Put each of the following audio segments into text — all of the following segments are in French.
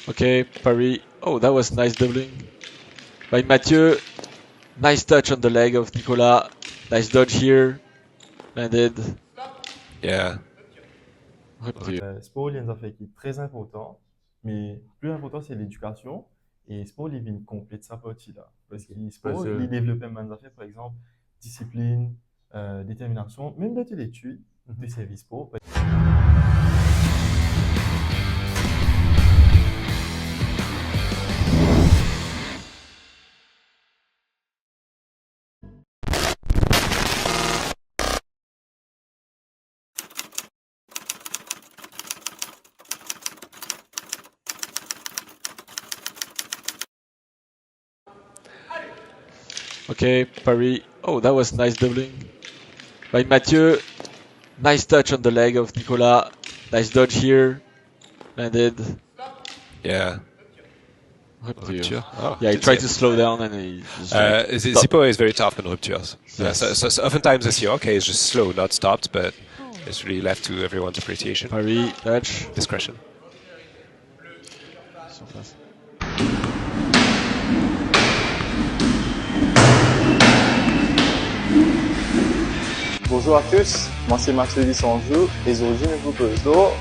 Okay, Paris. Oh, that was nice doubling by Mathieu. Nice touch on the leg of Nicolas. Nice dodge here. Landed. Yeah. Rupture. Sport, il y a un fait qui est très important, mais plus important, c'est l'éducation. Et sport, il vient compléter sa partie là. Parce qu'il sport, il développe même affaires, par exemple, discipline, détermination, même dans l'étude de service sport. Okay, Paris. Oh, that was nice doubling by Mathieu. Nice touch on the leg of Nicolas. Nice dodge here. Landed. Yeah. Rupture. Oh, Yeah, he tried to slow down and he just like Zippo is very tough in ruptures. Yes. So oftentimes I see, okay, it's just slow, not stopped, but it's really left to everyone's appreciation. Paris, touch. Discretion. Surface. Bonjour à tous, moi c'est Mathieu Lissanjou et aujourd'hui je vous propose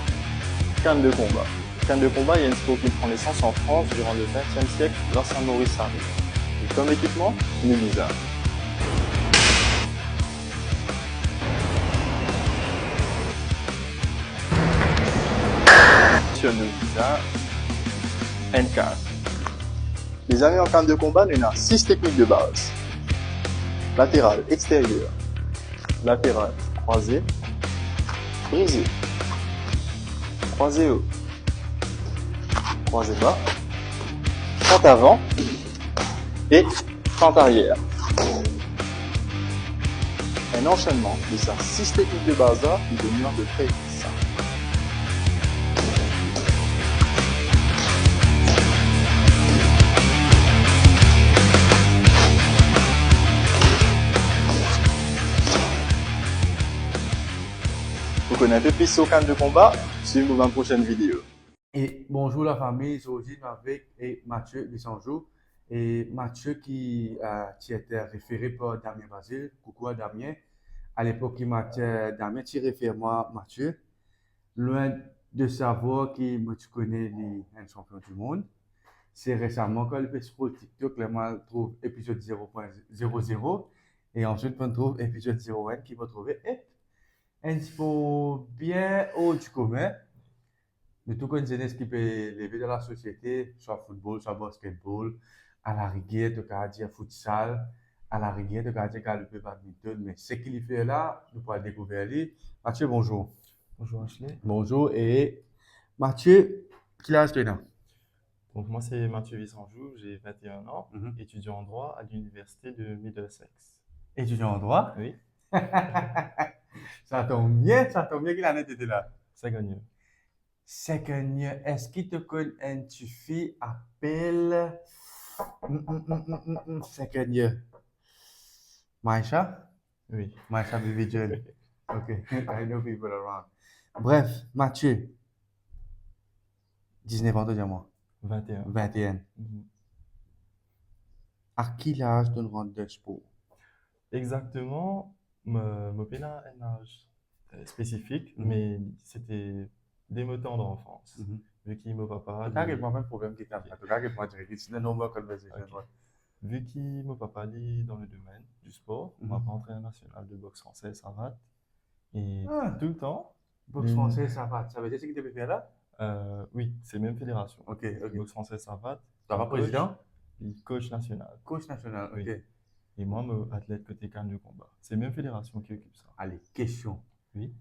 canne de combat. Canne de combat, il y a une sport qui prend naissance en France durant le XXe siècle grâce à Maurice Sarry. Et comme équipement, une Elisa. Sur une Elisa N4. Les amis en canne de combat, il y a 6 techniques de base. Latéral extérieur, latéral croisé, brisé, croisé haut, croisé bas, fente avant et fente arrière. Un enchaînement de ces 6 techniques de base là, qui demeure de très simple. Vous connaissez un peu plus sur canne de combat? Suivez-nous dans la prochaine vidéo. Et bonjour la famille, aujourd'hui avec Mathieu Lissanjou. Et Mathieu qui était référé par Damien Basile. Coucou à Damien. À l'époque, Damien, tu réfères moi, Mathieu. Loin de savoir qui moi tu connais les un champion du monde. C'est récemment quand le fait sur TikTok, là, moi, trouve épisode 0.00 et ensuite on trouve épisode 01 qui va trouver un sport bien haut du commun. De tout une jeunesse qui peut lever dans la société, soit football, soit basketball, à la rigueur, de dire futsal, à la rigueur, de dire galoper badminton. Mais ce qu'il fait là, nous pourrons découvrir lui. Mathieu, bonjour. Bonjour Ashley. Bonjour. Et Mathieu, qui a acheté là? Donc moi c'est Mathieu Lissanjou, j'ai 21 ans, Mhm. étudiant en droit à l'université de Middlesex. Étudiant en droit. Oui, Ça tombe bien qu'il en ait été là. ça gagne. Second year, est-ce qu'il te connaît une fille appelle second year? Maïcha? Oui. Maïcha Vivian. Ok, I know people around. Bref, Mathieu, 19 ans de diamant, 21. 21. Mhm. À quel âge tu rentres de sport? Exactement, mon père a un âge spécifique, Mhm. mais c'était dès mon temps d'enfance. Vu qu'il mon papa, Tu as pas un problème qui t'a fait. Tu as pas de it's a normal conversation. Ok. Vu qu'il mon papa est dans le domaine du sport, Mhm. mon papa entraîneur national de boxe française, Savat, et Ah. tout le temps, Boxe française, ça va. Ça veut dire ce que tu peux faire là? oui, c'est même fédération. Ok, ok. Boxe française, Savat, Tu pas président? coach national. Coach national, ok. Oui. Et moi, mon athlète côté canne de combat. C'est même fédération qui occupe ça. Allez, question. Oui.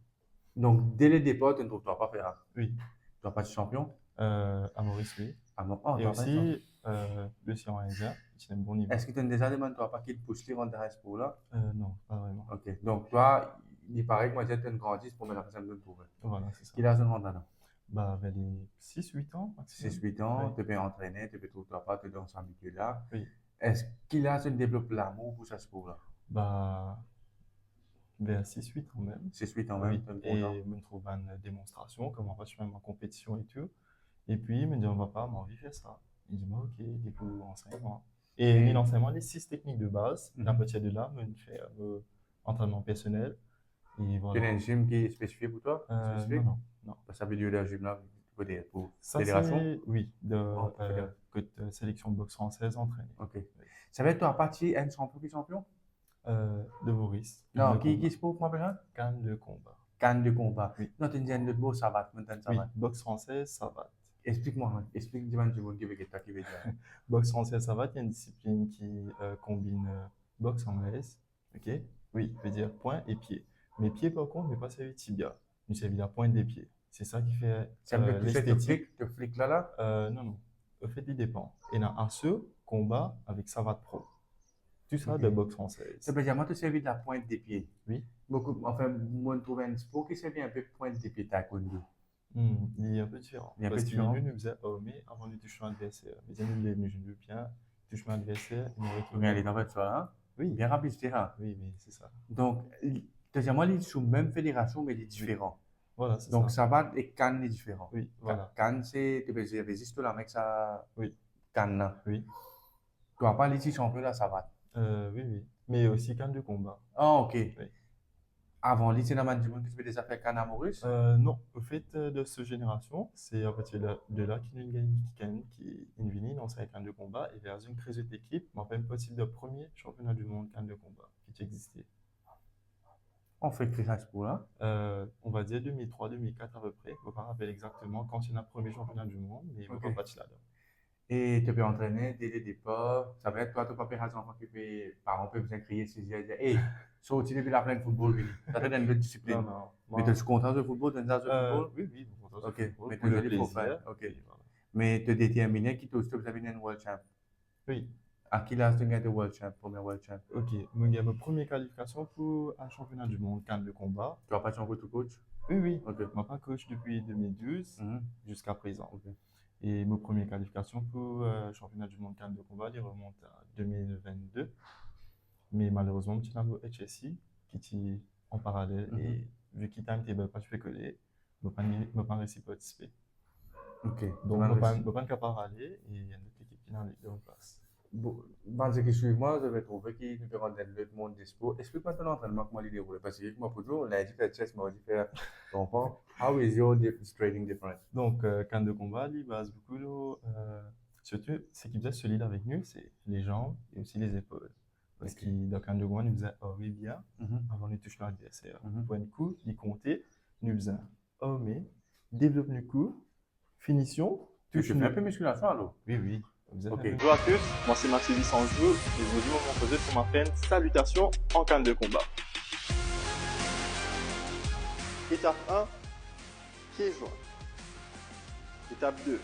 Donc, dès le départ, tu ne dois pas faire. Oui. Tu n'as pas de champion? À Maurice, oui. Ah non, oh, Et tu n'as pas de champion. aussi, le Sierra Indien, c'est un bon niveau. Est-ce que tu as déjà demandé toi pas qu'il te pousse les rendre dans ce là? Non, pas vraiment. Ok. Donc, toi, il paraît que moi, j'ai une grandisse pour me la faire de trouver. Voilà, c'est ça. Qu'il a ce rendre là? Bah, vers les 6-8 ans. maximum. 6-8 ans, Oui. tu peux entraîner, tu peux trouver toi pas, tu dois s'habituer là. Oui. Est-ce qu'il a se développe l'amour pour ce sport là? Bah, vers 6-8 ans même. 6-8 ans Oui. même, tu es content. Et me trouve une démonstration, comment va je fais ma compétition et tout. Et puis, il me dit, on va pas, mais envie de faire ça. Il dit, ok, du coup, enseigne-moi. Et l'enseignement, les 6 techniques de base, à partir de là, me fait entraînement personnel. Et Tu as voilà. un gym qui est spécifié pour toi? Spécifique? Non. Ça veut dire le gym là, pour Ça, fédération? c'est, oui, fédération. côté sélection boxe française entraînée. Ok. Ça va être toi, partie un champion qui est champion? De Maurice. Non, qui se pour moi, bien? Canne de combat. Canne de combat. Oui. Non, tu as dit un autre mot, savate. Maintenant, Oui, savate. boxe française, savate. Explique-moi, explique-moi du monde qui veut que tu veux dire. Boxe française, savate, il y a une discipline qui combine boxe anglaise, ok? Oui, veut dire poing et pied. Mes pieds, par contre, ne pas servir tibia, mais servir la pointe des pieds. C'est ça qui fait Ça veut dire que tu fais l'esthétique. te flic là? Non. En fait, il dépend. Et dans un seul combat avec savate pro. Tout ça Ok. de boxe française. Ça veut dire, moi, tu servis de la pointe des pieds. Oui. Beaucoup, enfin, moi, je trouve un sport qui servait un peu pointe des pieds taekwondo. Il est un peu différent. Il est un peu Parce différent. qu'il nous faisait mais avant de toucher l'adversaire. Mais il nous lève le bien, touche l'adversaire, il nous On est allé dans votre soir, hein? Oui, Bien rapide, etc. oui, mais c'est ça. Donc, deuxièmement, ils sont même fédération, mais ils sont différents. Voilà, c'est Donc, ça. savate et canne, ils sont différents. Oui, voilà. Canne, c'est, tu peux dire, résiste là, mec, ça. Oui. Canne, là. Oui. Tu vas pas aller ici champion là, savate. Oui. Mais aussi canne de combat. Ah, ok. Oui. Avant, lycée dans du monde qui se fait des affaires canne à Maurice? Non, au fait de cette génération, c'est à partir de là qu'il y a une gagne qui est une dans sa canne de combat et vers une très haute équipe, mais même possible de premier championnat du monde canne de combat qui existait. On fait que ça pour là. On va dire 2003-2004 à peu près. Je ne me rappelle exactement quand il y a le premier championnat du monde, mais je ne Ok. pas là-dedans. Et tu peux entraîner dès le départ. Ça va être toi, tu peux faire des enfants qui peuvent, par exemple, bien crier, se dire, hey, sorti depuis la pleine football, Vili. Ça te donne une autre discipline. Non. Mais tu es content de football, tu es dans le football? Oui, content de Ok, football, mais pour tu le as des plaisir. Ok. Et voilà. Mais tu es déterminé qui tu as une World Champ. Oui, À qui là, tu as gagné World Champ, premier World Champ? ok. Moi, j'ai ma première qualification pour un championnat du monde canne de combat. Tu n'as pas changé de coach? Oui. Ok. Je suis pas coach depuis 2012 Mhm. jusqu'à présent. Ok. Et ma première qualification pour championnat du monde canne de combat, il remonte à 2022. Mais malheureusement, je suis dans le HSI qui est en parallèle. Mhm. Et vu qu'il t'a été pas fait coller, je ne pas réussi à participer. Ok. Donc, je ne peux pas parallèle et il y a une autre équipe qui est en place. Bon, dans ce qui suit, moi, je vais trouver qu'il nous peut rendre le monde des sports. Explique-moi ton entraînement, comment il déroule. Parce que moi, pour toujours, on a dit faire chess, mais on a dit faire tampon. How is your training different? Donc, canne de combat, il base beaucoup surtout, ce qui faisait solide avec nous, c'est les jambes et aussi les épaules. Parce Ok. que dans canne de combat, nous faisait oui bien Mhm. avant de toucher l'adversaire. Mhm. Pour un coup, il comptait, nous faisait mais développe le coup, finition, Tu touche fais un peu musculation alors? Oui. Vous êtes Ok. un peu- Bonjour à tous, moi c'est Mathieu Sanjou et aujourd'hui on va poser pour ma chaîne Salutations en canne de combat. Étape 1, pied joint. Étape 2,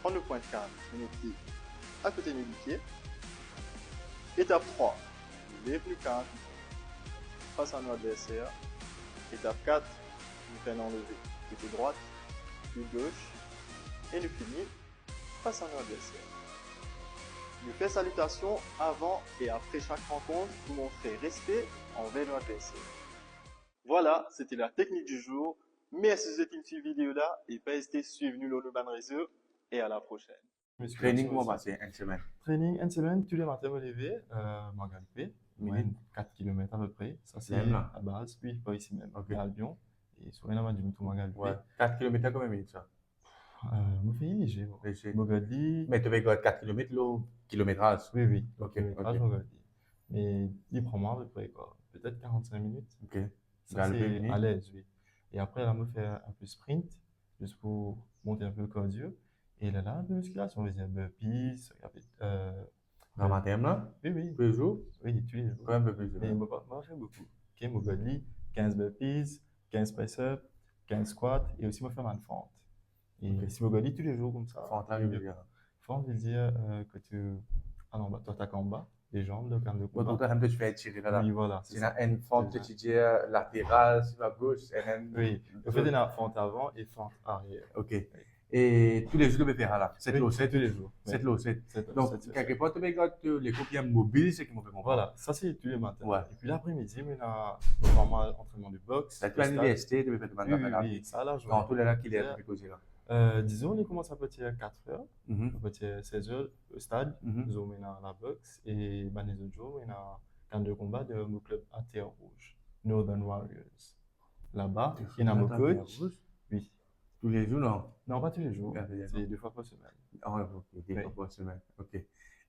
prendre le point de canne et nos pieds à côté du pied. Étape 3, lève le canne face à nos adversaires. Étape 4, nous faisons enlever côté droite, puis gauche et nous finissons face à nos adversaires. Nous faisons salutations avant et après chaque rencontre pour montrer respect envers nos adversaires. Voilà, c'était la technique du jour. Merci de vous avez suivi cette vidéo-là et pas hésiter à suivre nous le ban réseau et à la prochaine. musculation Training, comment aussi. passer une semaine? Training, une semaine, tous les matins, me lever, m'organiser, Mhm. 4 km à peu près. Ça, c'est Même là? à base, puis pas ici même, Ok. à Albion. Et souvent, il y a du tout m'organiser. Ouais. 4 km, combien de minutes ça? Me fait léger. Léger. Me regarde. Mais tu fais 4 km, le kilométrage. Oui. Ok, Kilométrage, ok. me regarde. Mais il prend moi à peu près, quoi. Peut-être 45 minutes. Ok. Ça, Dans le c'est premier. à l'aise, oui. Et après, là, me faire un peu sprint, juste pour monter un peu le cardio. Et là, un peu musculation, on va dire burpees, Dans ma thème là? oui, Tous les jours? oui, tous les jours. Quand même un peu plus. Mais je ne fais beaucoup. Ok, mon body, 15 burpees, 15 press-ups, 15 squats et aussi me faire mal fente. Et Ok. si mon body tous les jours comme ça. Fente là, régulière. Fente veut dire que tu. Ah non, toi, t'as en bas, les jambes, le canne de Bon, combat. toi, un peu, tu fais étirer là. Oui, voilà. C'est une fente que tu dis latérale sur la gauche. Oui, le fait d'une fente avant et fente arrière. Ok. Et tous les jours, tu peux faire là. 7 Oui, lots, 7 tous les jours. 7 lots, 7. C'est- Donc, c'est- quelque part, tu regardes les copies mobiles, c'est qui m'ont fait comprendre. Voilà, ça c'est tous les matins. Ouais. Et puis l'après-midi, on a vraiment entraînement de boxe. Ça, tu as de l'université, tu peux faire de stade. manière Oui, ça là, je Dans tous les là qu'il est, tu peux causer là. Disons, on commence à partir à 4 heures, Mhm. à partir à 16 heures au stade, Mhm. nous on a la boxe et ben, les autres jours, on a camp de combat de mon club à Terre Rouge, Northern Warriors. Là-bas, il y a mon coach. Oui. Tous les jours, non? Non, pas tous les jours, Ah, d'accord. c'est 2 fois par semaine. Ah ouais, ok, des Oui. fois par semaine. Ok.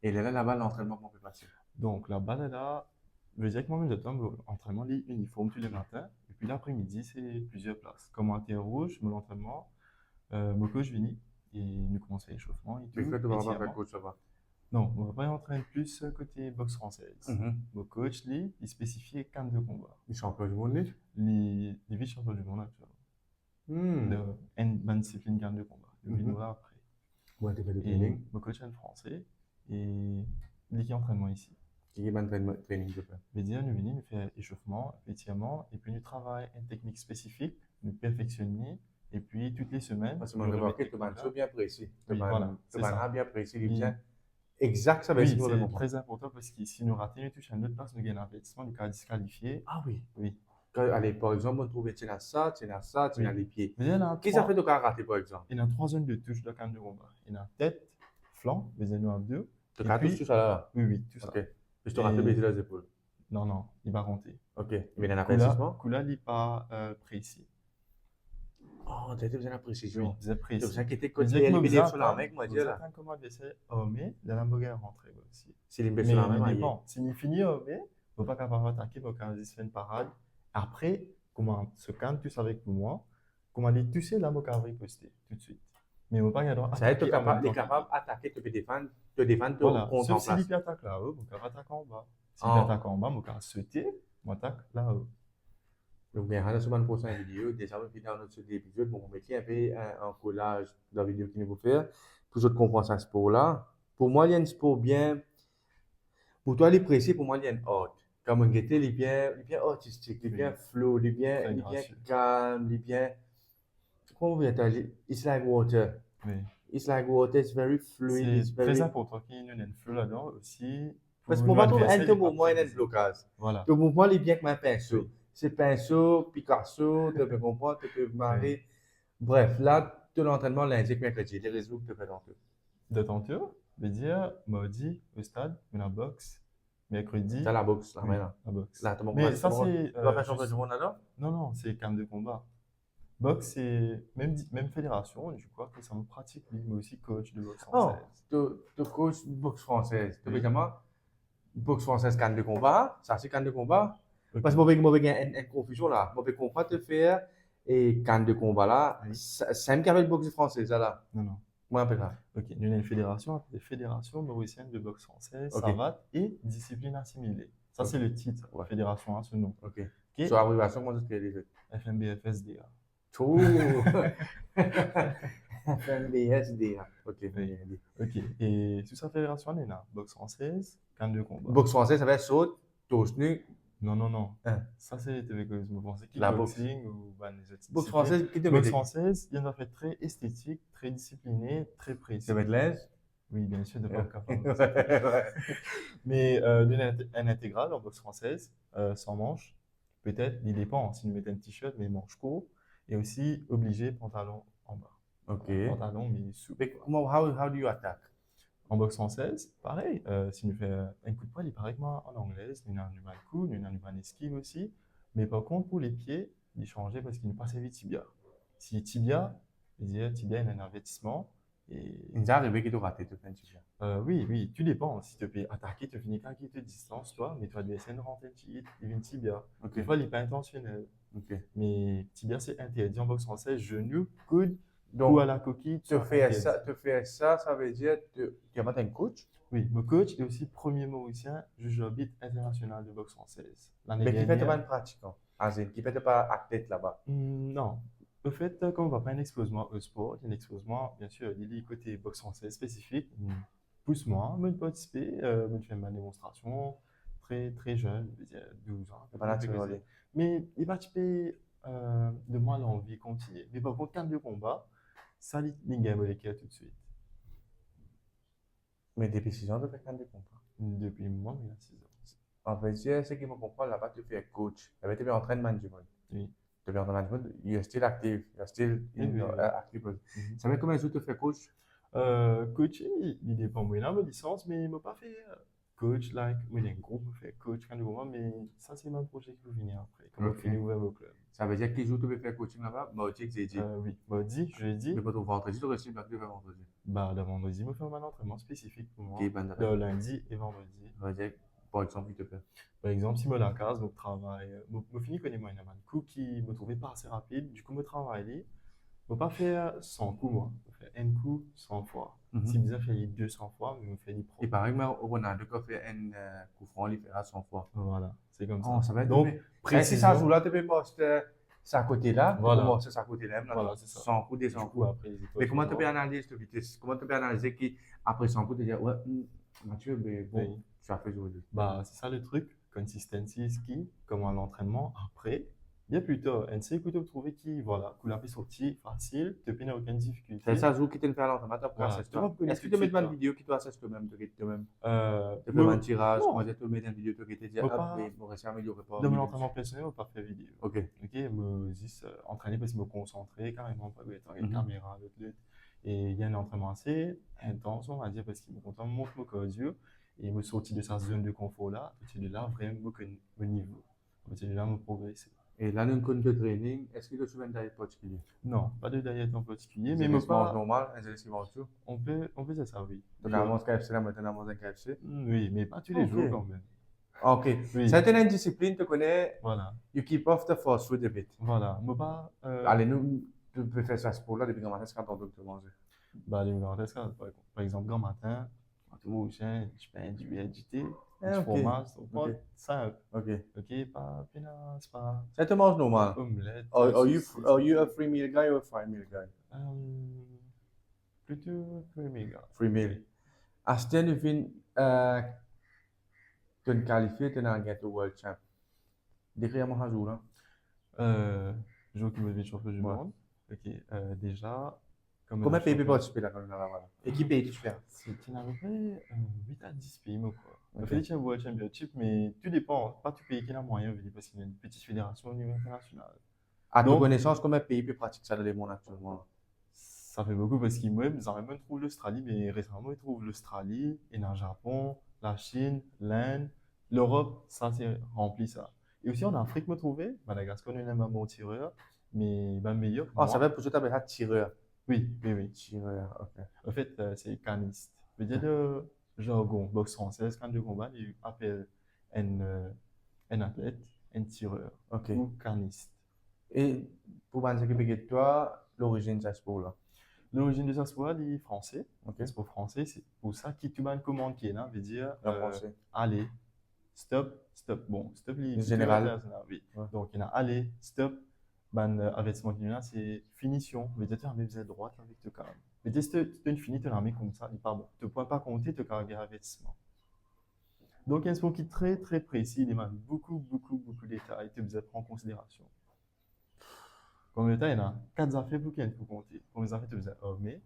Et là-bas, l'entraînement, comment peut passer? Donc là-bas, là, je veux dire que moi-même, j'attends l'entraînement uniforme tous les matins. Et puis l'après-midi, c'est plusieurs places. Comme à Terre Rouge, mon entraînement, mon coach vient et nous commençons l'échauffement et tout. Tu fais de voir étirement. avec coach, ça va. Non, on va pas entraîner plus côté boxe française. Mon coach, lui, il spécifie camp de combat. Les champions du monde, lui? Les vice-champions du monde actuellement. De une discipline camp de combat. Le vino là après. Ouais, tu fais du Et training. mon coach est un français et il est entraînement ici. Qui est bon training, je fais? Je veux dire, nous venons, nous faire échauffement, étirement, et puis nous travaillons une technique spécifique, nous perfectionner, et puis toutes les semaines. Parce que moi, je remarque que tu as bien précis. Tu Oui, voilà, c'est ça. as bien précis. Il Oui. vient exact, ça va Oui, être c'est très important parce que si nous ratons, nous touchons à une autre place, nous gagnons l'avertissement, nous sommes disqualifiés. Ah oui. Oui. Allez, par exemple, on trouve que tu as ça, tu as Oui. les pieds. Mais il y en a Qu'est-ce que ça fait de rater, par exemple? Il y a 3 zones de touche dans le camp de combat. Il y a tête, flanc, mais il y en a 2. Tu as tout ça là? Oui, oui, tout ça. Ok. Je te rate baiser les épaules. Non, non, il va compter. Ok. Mais il y a un avertissement? Coula, il n'est pas précis. Oh, tu as besoin de précision. Oui, c'est Tu précis. as inquiété quand tu es éliminé sur la mec, moi, je dis là. attends comment adversaire armé, il y a la bagarre rentrée aussi. C'est les Mais sur la même il aïe. dépend. Si il finit armé, il ne pas capable d'attaquer, il va faire une parade. Après, comment se calme tous avec moi, comment les toucher là, il va riposter tout de suite. Mais il ne va pas y avoir. Ça veut dire que tu es capable d'attaquer, te défendre, voilà. contre en Sauf place. si il attaque là-haut, il va attaquer en bas. Si il attaque en bas, il va sauter, il attaque là-haut. Donc, bien, dans la prochaine vidéo, déjà, on dans notre épisode, bon, on met un peu un collage de la vidéo qu'il nous faut faire pour que tu comprends ce sport-là. Pour moi, il y a un sport bien. Pour toi, il est précis, pour moi, il y a un art. Comme un guetté, il est bien artistique, il est bien flow, il est bien calme, il est bien. Comment on va dire? It's like water. Oui. It's like water, it's very fluid. C'est très important qu'il y ait un flow là-dedans aussi. Parce que pour moi, un mouvement, il y a un blocage. Voilà. Le mouvement, il est bien comme un pinceau. C'est pinceau, Picasso, tu peux comprendre, tu peux marrer. Bref, là, tout l'entraînement lundi, mercredi, les réseaux que tu fais dans tout. De tantôt, veut dire mardi au stade, mais la boxe, mercredi. C'est la boxe, là, oui, maintenant. la boxe. Là, mais ça, c'est. Tu vas faire champion du monde là? Non, c'est camp de combat. Boxe, c'est même fédération, je crois que ça me pratique, lui, mais aussi coach de boxe française. Tu coach de boxe française. Tu évidemment, boxe française, camp de combat. Ça, c'est camp de combat. Okay. Parce que moi, il y a une confusion là. Moi, je comprends te faire et camp de combat là. Oui. C'est un qui boxe française là. Non. Moi, un peu là. Ok, nous avons une fédération, des fédérations mauriciennes de boxe française, savate et discipline assimilée. Ça, c'est le titre, fédération à ce nom. Ok. Sur l'abrégation, comment tu les autres? FMBFSDA. Tout. FMBSDA. Ok. Ok. Et sous sa fédération, on a boxe française, camp de combat. Boxe française, ça va être saut, torse nu. Non. Ça, c'est avec vous pensez kickboxing ou les autres. Boxe française, qui te boxe française, il y en a fait très esthétique, très discipliné, très précis. Ça va être l'aise? Oui, bien sûr, de pas capable. Mais un intégral en boxe française, sans manche, peut-être, il dépend si nous mettons un t-shirt, mais manche court, et aussi obligé pantalon en bas. Ok. Pantalon, mais souple. Mais comment, how do you attack? En boxe française, pareil, si nous faisons un coup de poing, il paraît que moi, en anglaise, nous avons un coup, nous avons un esquive aussi. Mais par contre, pour les pieds, il changeait parce qu'il nous passait vite tibia. Si tibia, il y a un avertissement. Et... Il nous est arrivé qu'il te raté, tu fais un tibia. Oui, tu dépends. Si tu peux attaquer, tu finis quand il te distance, toi, mais tu vas essayer de rentrer une tibia. Des fois, il n'est pas intentionnel. Mais tibia, c'est interdit en boxe française, genou, coude. Donc, ou à la coquille, tu fais ça, ça veut dire que tu as un coach? Oui, mon coach est aussi premier mauricien, juge arbitre international de boxe française. Mais qui fait pas un pratiquant? Qui fait pas athlète là-bas? Non. Au fait, comme on va pas un exposement au sport, un exposement, bien sûr, il y a côté boxe française spécifique. Pousse-moi, je peux participer, je fais ma démonstration, très, très jeune, 12 ans. Mais il va participer de moi l'envie de continuer. Mais par contre, camp de combat, ça, il gagne molécule tout de suite. Mais depuis 6 ans, tu fais camp de combat? Depuis moins de 6 ans. En fait, ce qui me comprend là-bas, tu fais coach. Tu fais entraînement du monde. Oui. tu viens de management, you're still active, you're still in Oui, oui. active. Ça fait combien de jours tu fais coach? Coaching, il dépend. Moi, là, ma licence, mais il m'a pas fait coach, like, moi, il y a un groupe, je fais coach quand même, mais ça, c'est mon projet qui va venir après, quand on Ok. finit ouvert au club. Ça veut dire que les jours tu peux faire coaching là-bas, bah, tu sais que c'est dit. Oui, mardi, jeudi, Mais pas ton vendredi, tu réussis bien de faire vendredi. bah, le vendredi, je fais un entraînement spécifique pour moi. Ok, ben, Le lundi et vendredi. ça veut dire, par exemple, il te fait. Par exemple, si je la case, je travaille, je finis connaître moi, il y a un coup qui me trouvait pas assez rapide, du coup, je travaille, je ne pas faire 100 coups, moi. Je fais un coup 100 fois. Si je fais 200 fois, je me fais des pro. Et pareil, mais au Ronaldo, quand fait un coup franc, il fera 100 fois. Voilà, c'est comme ça. Oh, ça va être Donc, si précision. ça joue là, tu peux poster ça à côté là, Voilà. tu peux ça à côté là, Voilà, c'est ça. 100 coups, des Du 100 coup, coups. après, les étoiles Mais comment sont tu peux mortes. analyser cette vitesse? Comment tu peux analyser qu'après 100 coups, tu dis, ouais, Mathieu, mais bon, Oui. tu as fait aujourd'hui. Bah, c'est ça le truc. Consistency is key. Comment l'entraînement après. Bien plus tard, on sait que tu trouver qui, voilà, coup la sortie facile, tu n'as aucune difficulté. C'est ça joue qui te fait à l'entraînement, tu as Voilà, assessé tu vas toi. connaître Est-ce que tout tu de mets suite, une là. vidéo qui te assesse toi-même, toi-même? Tu le- fais un tirage, non. moi je te mets une vidéo qui te dit, Faut ah, pas- mais mon récit amélioré pas. Dans mon entraînement personnel, on ne pas faire vidéo. Ok. Ok, me dis entraîner parce que me concentrer carrément pas être avec Mhm. caméra, l'autre. Et il y a un entraînement assez intense, on va dire, parce qu'il me content montre mon cardio et me sortir de sa zone de confort là. À partir de là, vraiment, que mon niveau. À partir de là, me progresser. Et là, nous, compte de training, est-ce que tu as une diète particulière? Non, pas de diète en particulier, Mais mais me pas. normal, un qui mange tout. On peut dire ça, oui. Donc, à manger KFC, là, maintenant, on mange un KFC. Oui, mais pas tous les Ok. jours quand même. Ok. Oui. C'est une discipline, tu connais, Voilà, you keep off the fast food a bit. voilà. Me pas. Allez, nous, tu peux faire ça pour là depuis grand matin, c'est quand on doit te manger. Bah, les grands restes, par exemple, grand matin, quand tu manges, je pain du lait agité, du ok. fromage, Ok. simple. Ok. Ok, pas pénasse, c'est pas Ça te mange normal. omelette. Are you saucisse. a free meal guy or a five meal guy? Plutôt méga. Free meal. Aston, tu viens te qualifier, tu as gagné World Champ. Décris-moi un jour là. Jour qui me fait champion du Ouais. monde. Ok, déjà. Comme Combien de pays champion- peuvent participer là quand on a là? Et qui paye tu fais? C'est à peu près 8 à 10 pays, moi, quoi. On Ok. fait des World Championship, mais tout dépend. Pas tout pays qui a moyen, je veux dire, parce qu'il y a une petite fédération au niveau international. À ta Donc- connaissance, combien de pays peuvent pratiquer ça dans le monde actuellement? Ça fait beaucoup parce qu'ils même trouvent l'Australie, mais récemment ils trouvent l'Australie, et dans le Japon, la Chine, l'Inde, l'Europe, ça c'est rempli ça. Et aussi en Afrique, me trouver, Madagascar, on a un bon tireur, mais ben meilleur. que Oh, moi. ça veut dire que tu appelles ça tireur. Oui, oui, oui. Tireur, ok. En fait, c'est caniste. Je veux dire, le jargon boxe française, quand de combat, ils appellent un athlète un tireur Ok. ou caniste. Et pour penser que toi, l'origine de ce sport là. L'origine de ça, c'est les français. Ok. C'est pour français, c'est pour ça que tu as une commande qui est là, veut dire En français. allez, stop, stop. Bon, stop, les Général. oui. Ouais. Donc, il y a allez, stop. Ben, avec ce mot-là, c'est finition. Veut dire tu as mis droite avec le calme. Veut dire si tu as une finie, tu l'as mis comme ça, il pas bon. Tu ne peux pas compter, tu as un avertissement. Donc, il y a un sport qui est très, très précis, il demande beaucoup de détails, tu dois prendre en considération. Comme le temps, il y a 4 affaires pour qu'il faut compter. Première affaire, tu faisais armer.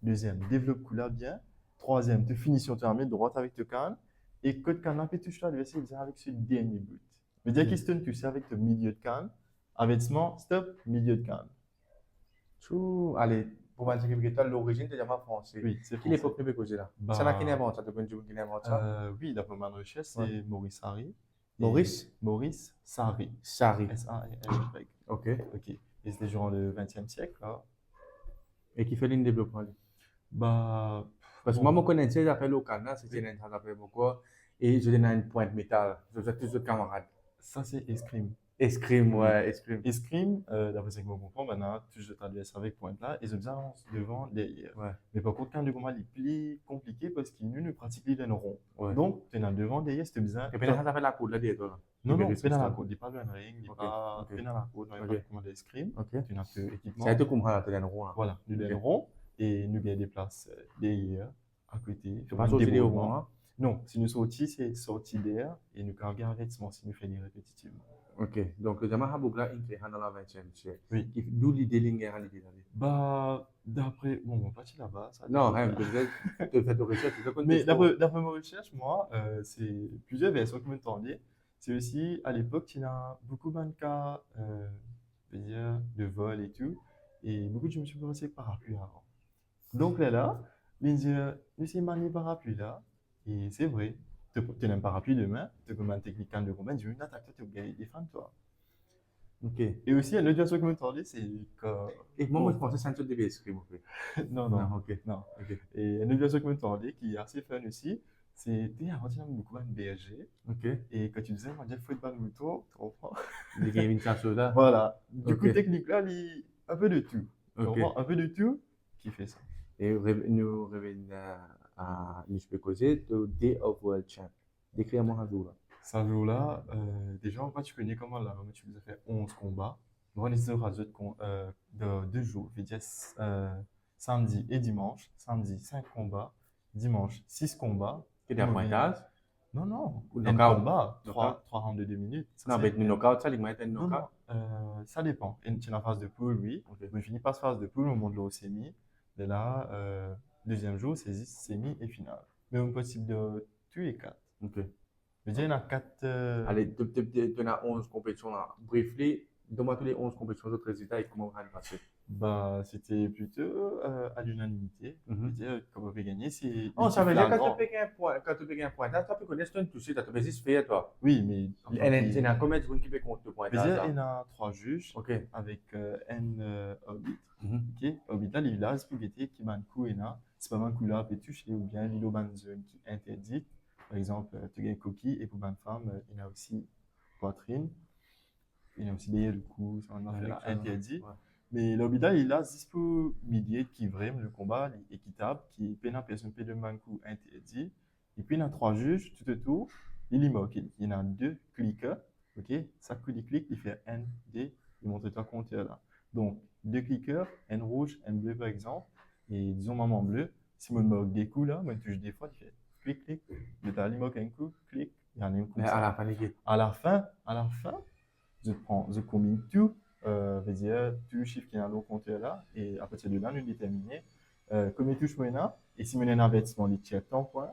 Deuxième, développe couleur bien. Troisième, tu finis sur ta main droite avec le canne. Et que le canne, tu touches l'adversaire, il faisait avec ce dernier but. Mais dire qu'il se tu sais avec le milieu de canne. Avertissement, stop, milieu de canne. Chou, allez, pour penser que toi, l'origine, tu es jamais français. Oui, c'est Qui l'époque ne peut causer là? Bah, C'est là qui invente ça, tu peux dire qui invente ça? Oui, d'après ma recherche, c'est Ouais. Maurice Sarri. Maurice? Maurice Sarri. Sarri. S-A-R-Y. Ok. Ok. Et c'était durant le XXe siècle, là. Et qui fait le développement lui? Bah. Parce que bon. moi, je connais ces affaires locales là, c'était une affaire beaucoup. Et je donne une pointe métal. Je fais tous les camarades. Ça, c'est escrime. Escrime, ouais, escrime. Escrime, d'après ce que je comprends, maintenant, tu jettes l'adversaire avec pointe là, et ils avancent devant, derrière. Ouais. Mais par contre, quand le combat est plus compliqué parce qu'il ne pratique plus d'un rond. Ouais. Donc, tu es dans devant, derrière, c'est bizarre. Et puis là, ça fait la cour là, derrière là. Non, non, Libérer tu es dans la système. côte, il n'est pas dans le ring, il n'est Ok, pas ok. dans la côte, il n'y a Ok. pas de commande d'escrime. Ok. Tu n'as que équipement. Ça a été comme ça, tu as un rond là. Voilà, nous Ok. avons rond, et nous avons des places derrière, à côté. Tu vas sortir des ronds, hein? Non, si nous sortis, c'est sorti derrière, et nous avons un vêtement si nous faisons répétitivement. Ok. Donc, le Jama Haboukla, il est dans la 20e siècle. Oui. D'où l'idée ligne à l'idée d'aller. Bah, d'après. Bon, on va partir là-bas. Ça Non, dépend. tu fais de recherche, tu fais Mais d'après ma recherche, moi, c'est plusieurs versions que vous m'entendez. C'est aussi, à l'époque, il y a beaucoup de cas c'est-à-dire de vol et tout. Et beaucoup de gens me sont pensé parapluie avant. Donc là, ils disent, monsieur manier parapluie là. Et c'est vrai, tu as un parapluie demain, tu as une technique de combat, tu as une attaque, tu as défendre toi. Ok. Et aussi, un autre version que je me demandais, c'est que. Et moi, je pensais que c'est un truc de BSC, mon frère. Non. ok. Non. Ok. Et un autre version que je me demandais, qui est assez fun aussi, c'était avant, tu as beaucoup de BSG. Ok. Et quand tu disais, moi, j'ai football moto, tu comprends? Des gaming chances là. Voilà. Du coup, Ok. technique là, il un peu de tout. Tu Ok. comprends? Un peu de tout qui fait ça. Et nous revenons à l'ISP Causé, le Day of World Champ. Décris-moi un jour là. Ce jour-là, déjà, en fait, tu connais comment là, tu nous as fait 11 combats. Bon, on est rajoute de 2 jours, je veux dire samedi et dimanche. Samedi, 5 combats. Dimanche, 6 combats. Et des pointages? Non. Ou Un knockout? combat, Knockout? 3 rounds de 2 minutes. Non, mais le knockout, ça, il m'a été un Non, knockout. ça dépend. Tu es en phase de poule, oui. Ok. Je finis par phase de poule au moment de l'eau semi. Et là, deuxième jour, c'est semi et finale. Mais on possible de tuer les 4. Ok. Je veux dire, il y en a 4. Allez, tu as 11 compétitions là. Briefly, donne-moi tous les 11 compétitions, d'autres résultats et comment on va le passer. Bah, c'était plutôt à l'unanimité. Je veux Mhm. dire, comme on peut gagner, c'est. Oh, ça veut dire flagrant. quand tu payes un point, tu peux connaître un touché, tu peux juste faire toi. Oui, mais. Il y a combien de gens qui payent contre le point? Je veux dire, il y a 3 juges Ok. avec un arbitre. Mhm. Ok, l'arbitre là, il a spaghetti qui m'a un coup et là, c'est pas un coup là, peut toucher ou bien il a une zone qui est interdite. Par exemple, tu as une coquille et pour une femme, il y a aussi poitrine. Il y a aussi derrière le cou, ça va faire interdit. Ouais. Mais l'arbitre il a 10 pour medier qui vraiment le combat est équitable, qui peine à personne peut de un coup interdit. Et puis il y a 3 juges tout autour, il y moque. Il y en a 2 cliqueurs. Ok, chaque coup de clic, il fait un, D, il montre toi compteur là. Donc, 2 cliqueurs, un rouge, un bleu par exemple, et disons maman bleu, si je moque des coups là, moi je touche des fois, il fait clic, clic, je t'allume un coup, clic, il y en a un coup. Mais à la fin, les gars. À la fin, je combine tout, veut dire tout chiffre qui est dans le compteur là, et à partir de là, nous déterminer combien touche maintenant, et si on a un avertissement, il tire ton point.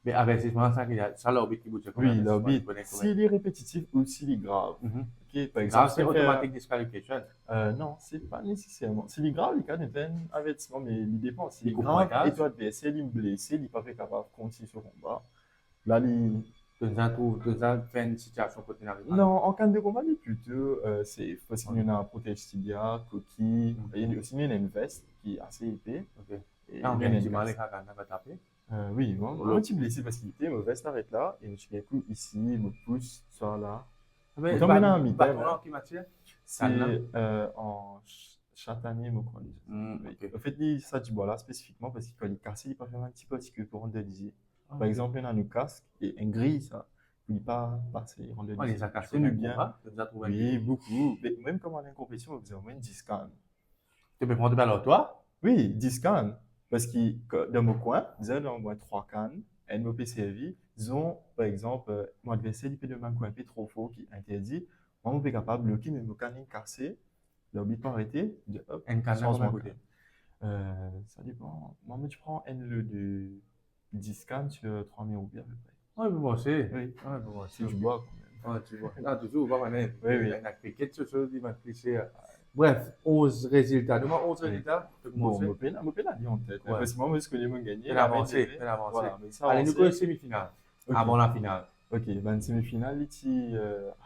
Mais avertissement, ça l'arbitre qui bouge. Oui, l'arbitre, s'il est répétitif ou s'il est grave. Ok, par exemple, C'est automatique disqualification. non, c'est pas nécessairement. S'il est grave, il y a un avertissement, mais il dépend. S'il est Il coupe grave, pointage. et toi, adversaire, il est blessé, il n'est pas capable de continuer ce combat. Là, il. Tu as fait une situation pour tenir arriver. Non, en cas de combat, il est plutôt safe. Parce qu'il y en a un protège tibia, coquille. Il y a aussi une veste qui est assez épais. Ok. Et Ah, on il y a vient une de mal, les casque. gars, quand on va taper. Oui, bon, moi, je suis blessé parce qu'il était, ma veste arrête là, et je suis un coup ici, me pousse, soit là. Mais Autant maintenant, mi-temps, bâton qui m'attire. C'est en châtaignier, me crois. Ok. En fait, ça, tu vois là spécifiquement parce qu'il est cassé, il peut faire un petit particulier pour rendre disier. Par exemple, il y a un casque et un gris, ça. Il ne peut pas passer, rendre On les a cassés, connais mais bien. bien. Tu as trouvé Oui, beaucoup. Mais même comme on est en compétition, on faisait au moins 10 scans. Tu peux prendre de toi? Oui, 10 scans. Parce que dans mon coin, disons, dans au moins 3 cannes, un mot servi. Disons, par exemple, mon adversaire, il peut de un coin un peu trop fort qui est interdit. Moi, je suis capable de bloquer, mais mon canne est cassé. L'arbitre peut arrêter. Hop, Un canne à changement côté. ça dépend. Moi, tu prends un le de 10 scans sur 3 000 roupies à peu près. Oui, bon, c'est. Oui, Oui, bon, si tu bois quand même. Ouais, tu vois. Non, toujours, pas mal. Oui, oui. Il y a cricket, ce chose, il va cliché. Bref, 11 résultats. Donne-moi 11 résultats. Bon, je me paie la vie en tête. Ouais. Parce que moi, je connais mon gagné. Elle a avancé. Elle a avancé. Voilà, mais ça Allez, nous avancé. connaissons semi-finale. Ok. Avant la finale. Ok, ben, une semi-finale, c'est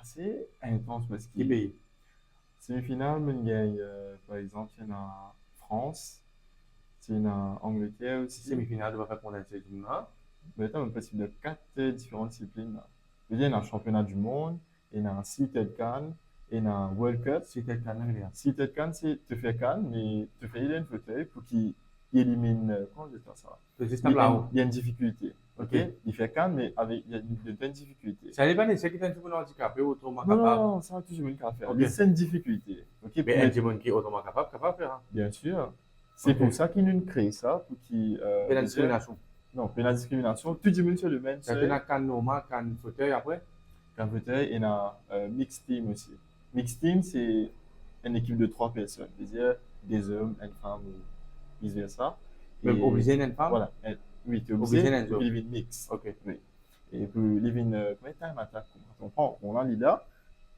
assez intense parce Qui que paye? semi-finale, on gagne, par exemple, il y en a France, il y en a Angleterre aussi. Semi-finale, tu vas répondre à cette question-là. Maintenant, on est possible de 4 différentes disciplines. Là. Il y a un championnat du monde, il y a un Seated Can, il y a un World Cup. Seated Can, regarde. Seated Can, c'est tu fais Can, mais tu fais un fauteuil pour qu'il élimine. Comment je vais faire ça? C'est juste Il y a là-haut. il y a une difficulté. Ok? Ok. Il fait Can, mais avec, il y a de difficultés. Ça dépend de ceux qui sont toujours handicapés ou autrement Non, capables. non, ça va toujours une faire. Ok. Mais c'est une difficulté. Ok? Mais Pour un mettre- Jimon qui est autrement capable de faire. Hein. Bien sûr. C'est Ok. pour ça qu'ils nous créent ça, pour qu'ils. Mais la discrimination. Non, pour la discrimination, tout le monde sur le même Ça seuil. fait un can normal, can fauteuil après. Qu'un fauteuil, et il y a mixed team aussi. Mixed team, c'est une équipe de 3 personnes, c'est-à-dire des hommes, une femme ou vice-versa. Même Et- obligé d'une femme. Voilà. Oui, tu es Obligé obligé d'un de job. vivre une mix. Ok. Oui. Et pour vivre une. Comment est-ce attaque? On prend, on a l'IDA,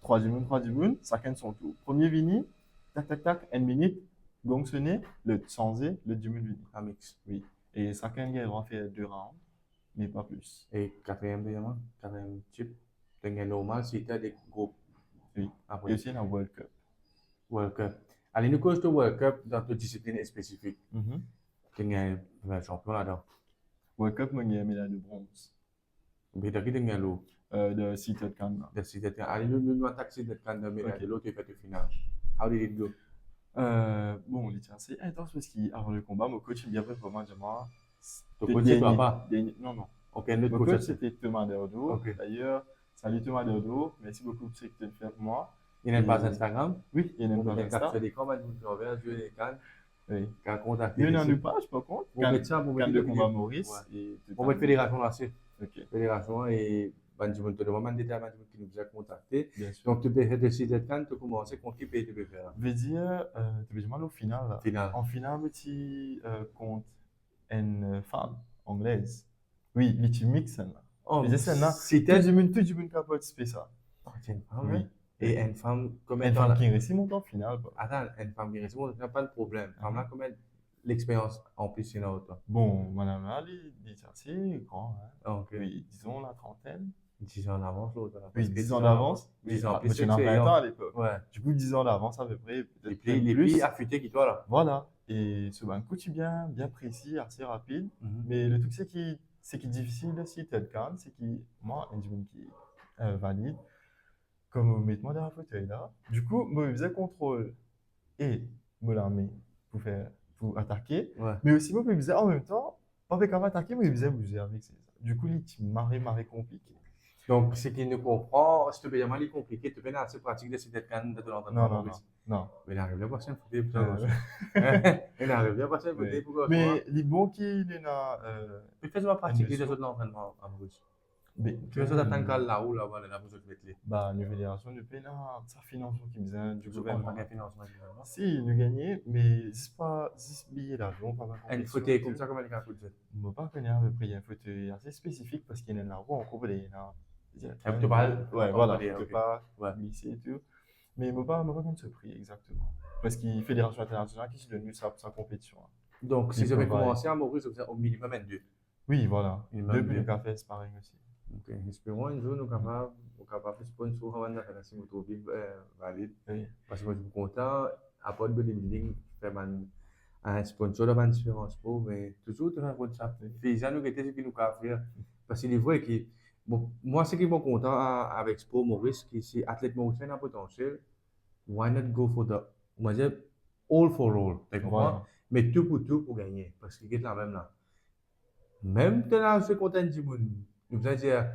3 du monde, chacun son tour. Premier vini, tac, tac, tac, 1 minute, gong sonné, le changé, le du monde vini. Un mix. Oui. Et chacun a le droit de faire 2 rounds, mais pas plus. Et quatrième type, tu as normal si tu as des groupes. Oui. Après. Et aussi dans World Cup. World Cup. Allez, nous coach de World Cup dans ta discipline spécifique. Mhm. Tu as un champion là-dedans. World Cup, moi, j'ai une médaille de bronze. Mais tu as qui tu l'eau? De Seated Canada. De Seated Canada. Allez, nous attaquons Seated Canada, médaille de l'eau, tu fais le final. How did it go? Bon, c'est assez intense parce qu'avant le combat, mon coach m'a bien préparé pour moi. Ton coach, c'est pas? Non, non. Ok, notre Mon coach, coach, c'était Thomas Derdo. Ok. D'ailleurs, salut Thomas Derdo. Merci beaucoup pour ce que tu as fait pour moi. Il y a une page Instagram? Oui, il y a une page Il Instagram. y a des combats de Montréal, Dieu des cannes. Oui. Qui a contacté. Il y a une page, par contre. Pour mettre ça, pour Canne mettre de combat Maurice. Pour mettre fédération là-dessus. Ok. Fédération et Banjimoun, tu as vraiment des détails qui nous a contacté. Bien sûr. Donc, tu peux faire de Seated Cannes, tu commences contre qui tu peux faire? Je veux dire, tu veux dire au final. Là. Final. En finale, tu contre une femme anglaise. Oui, mais tu mixes là. Oh, c'est là. Seated. Tout le monde a participé ça. Oh, c'est une femme, Oui. oui. Et une femme, combien Une de temps femme là? qui réussit mon temps final. Attends, une femme qui reste, bon, n'a pas de problème. Femme là, combien l'expérience en plus, c'est là autant? Bon, madame Ali, il est assez grand. Hein. Ah, ok. Oui, disons la trentaine. 10 ans en avance, l'autre. là. Oui, Parce que 10 ans d'avance. 10 ans Ah, plus mais tu en as 20 ans à l'époque. Ouais. Du coup, 10 ans d'avance à peu près. Les Peut-être plis, les plus. plis affûtés qui toi là. Voilà. Et ce banco, tu bien précis, assez rapide. Mais le truc, c'est qui est difficile aussi, tel cas, c'est que moi, un dimanche qui valide, comme vous mettez moi dans un fauteuil là, du coup, moi, je faisais contrôle et me l'armée pour attaquer, Ouais. mais aussi moi, je faisais en même temps, pas avec un attaquer, mais je faisais bouger avec ça. Du coup, il marré compliqué. Donc, ce qui nous comprend, c'est vraiment compliqué. Tu peux assez pratique de cette canne de l'entraînement. Non. Mais il arrive là, prochaine fois. Il arrive là, prochaine fois. Mais les bons qui il a. Tu fais ma pratique de l'entraînement en russe. Tu fais ça d'attendre là-haut, là-bas, là, vous êtes mettre. Bah, la fédération du pays, là, ça financement qui vient du gouvernement. Financement du gouvernement. Si, nous gagnons, mais c'est pas 10 billets d'avion, pas mal. Un fauteuil comme ça, comment les gars coûtent? Je ne pas connaître à peu près un fauteuil assez spécifique parce qu'il y a un arbre en couple et Tu parles? Ouais, voilà, tu ok. peux pas glisser et tout. Mais je ne pas compte ce prix exactement. Parce qu'il y a une fédération internationale qui se donne sa compétition. Donc, si je vais commencer à Maurice, au minimum 2. Oui, voilà. Minimum 2 plus le café, c'est pareil aussi. Ok, espérons un jour nous capables de sponsor avant de faire la Simotoville valide. Oui. Parce que moi je suis content, à part de bodybuilding, faire un sponsor de différents sports, mais toujours tu as un bon chat. Les gens nous étaient ce qui nous a fait. Parce qu'il est vrai que moi, ce qui est content avec Sport Maurice, c'est athlète mauricien a potentiel. Why not go for the, on va dire, all for all, tu comprends? Mais tout pour gagner, parce qu'il est la même là. Même tu as ce content du monde. Nous allons dire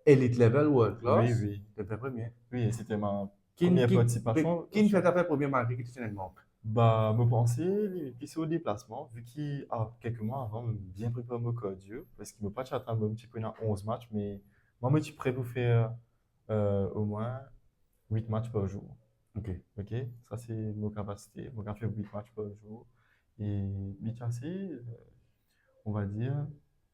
Elite Level World Class. Oui. Tu fais premier. Oui, c'était ma première participation. Qui fait ta premier marqué qui te tient manque? Bah, me penser, puis c'est au déplacement, vu qu'il a quelques mois avant, bien préparé mon cardio, parce qu'il ne m'a pas atteint un petit peu dans 11 matchs, mais moi, je suis prêt pour faire au moins 8 matchs par jour. Ok. Ça, c'est mon capacité. Je vais faire 8 matchs par jour. Et, on va dire,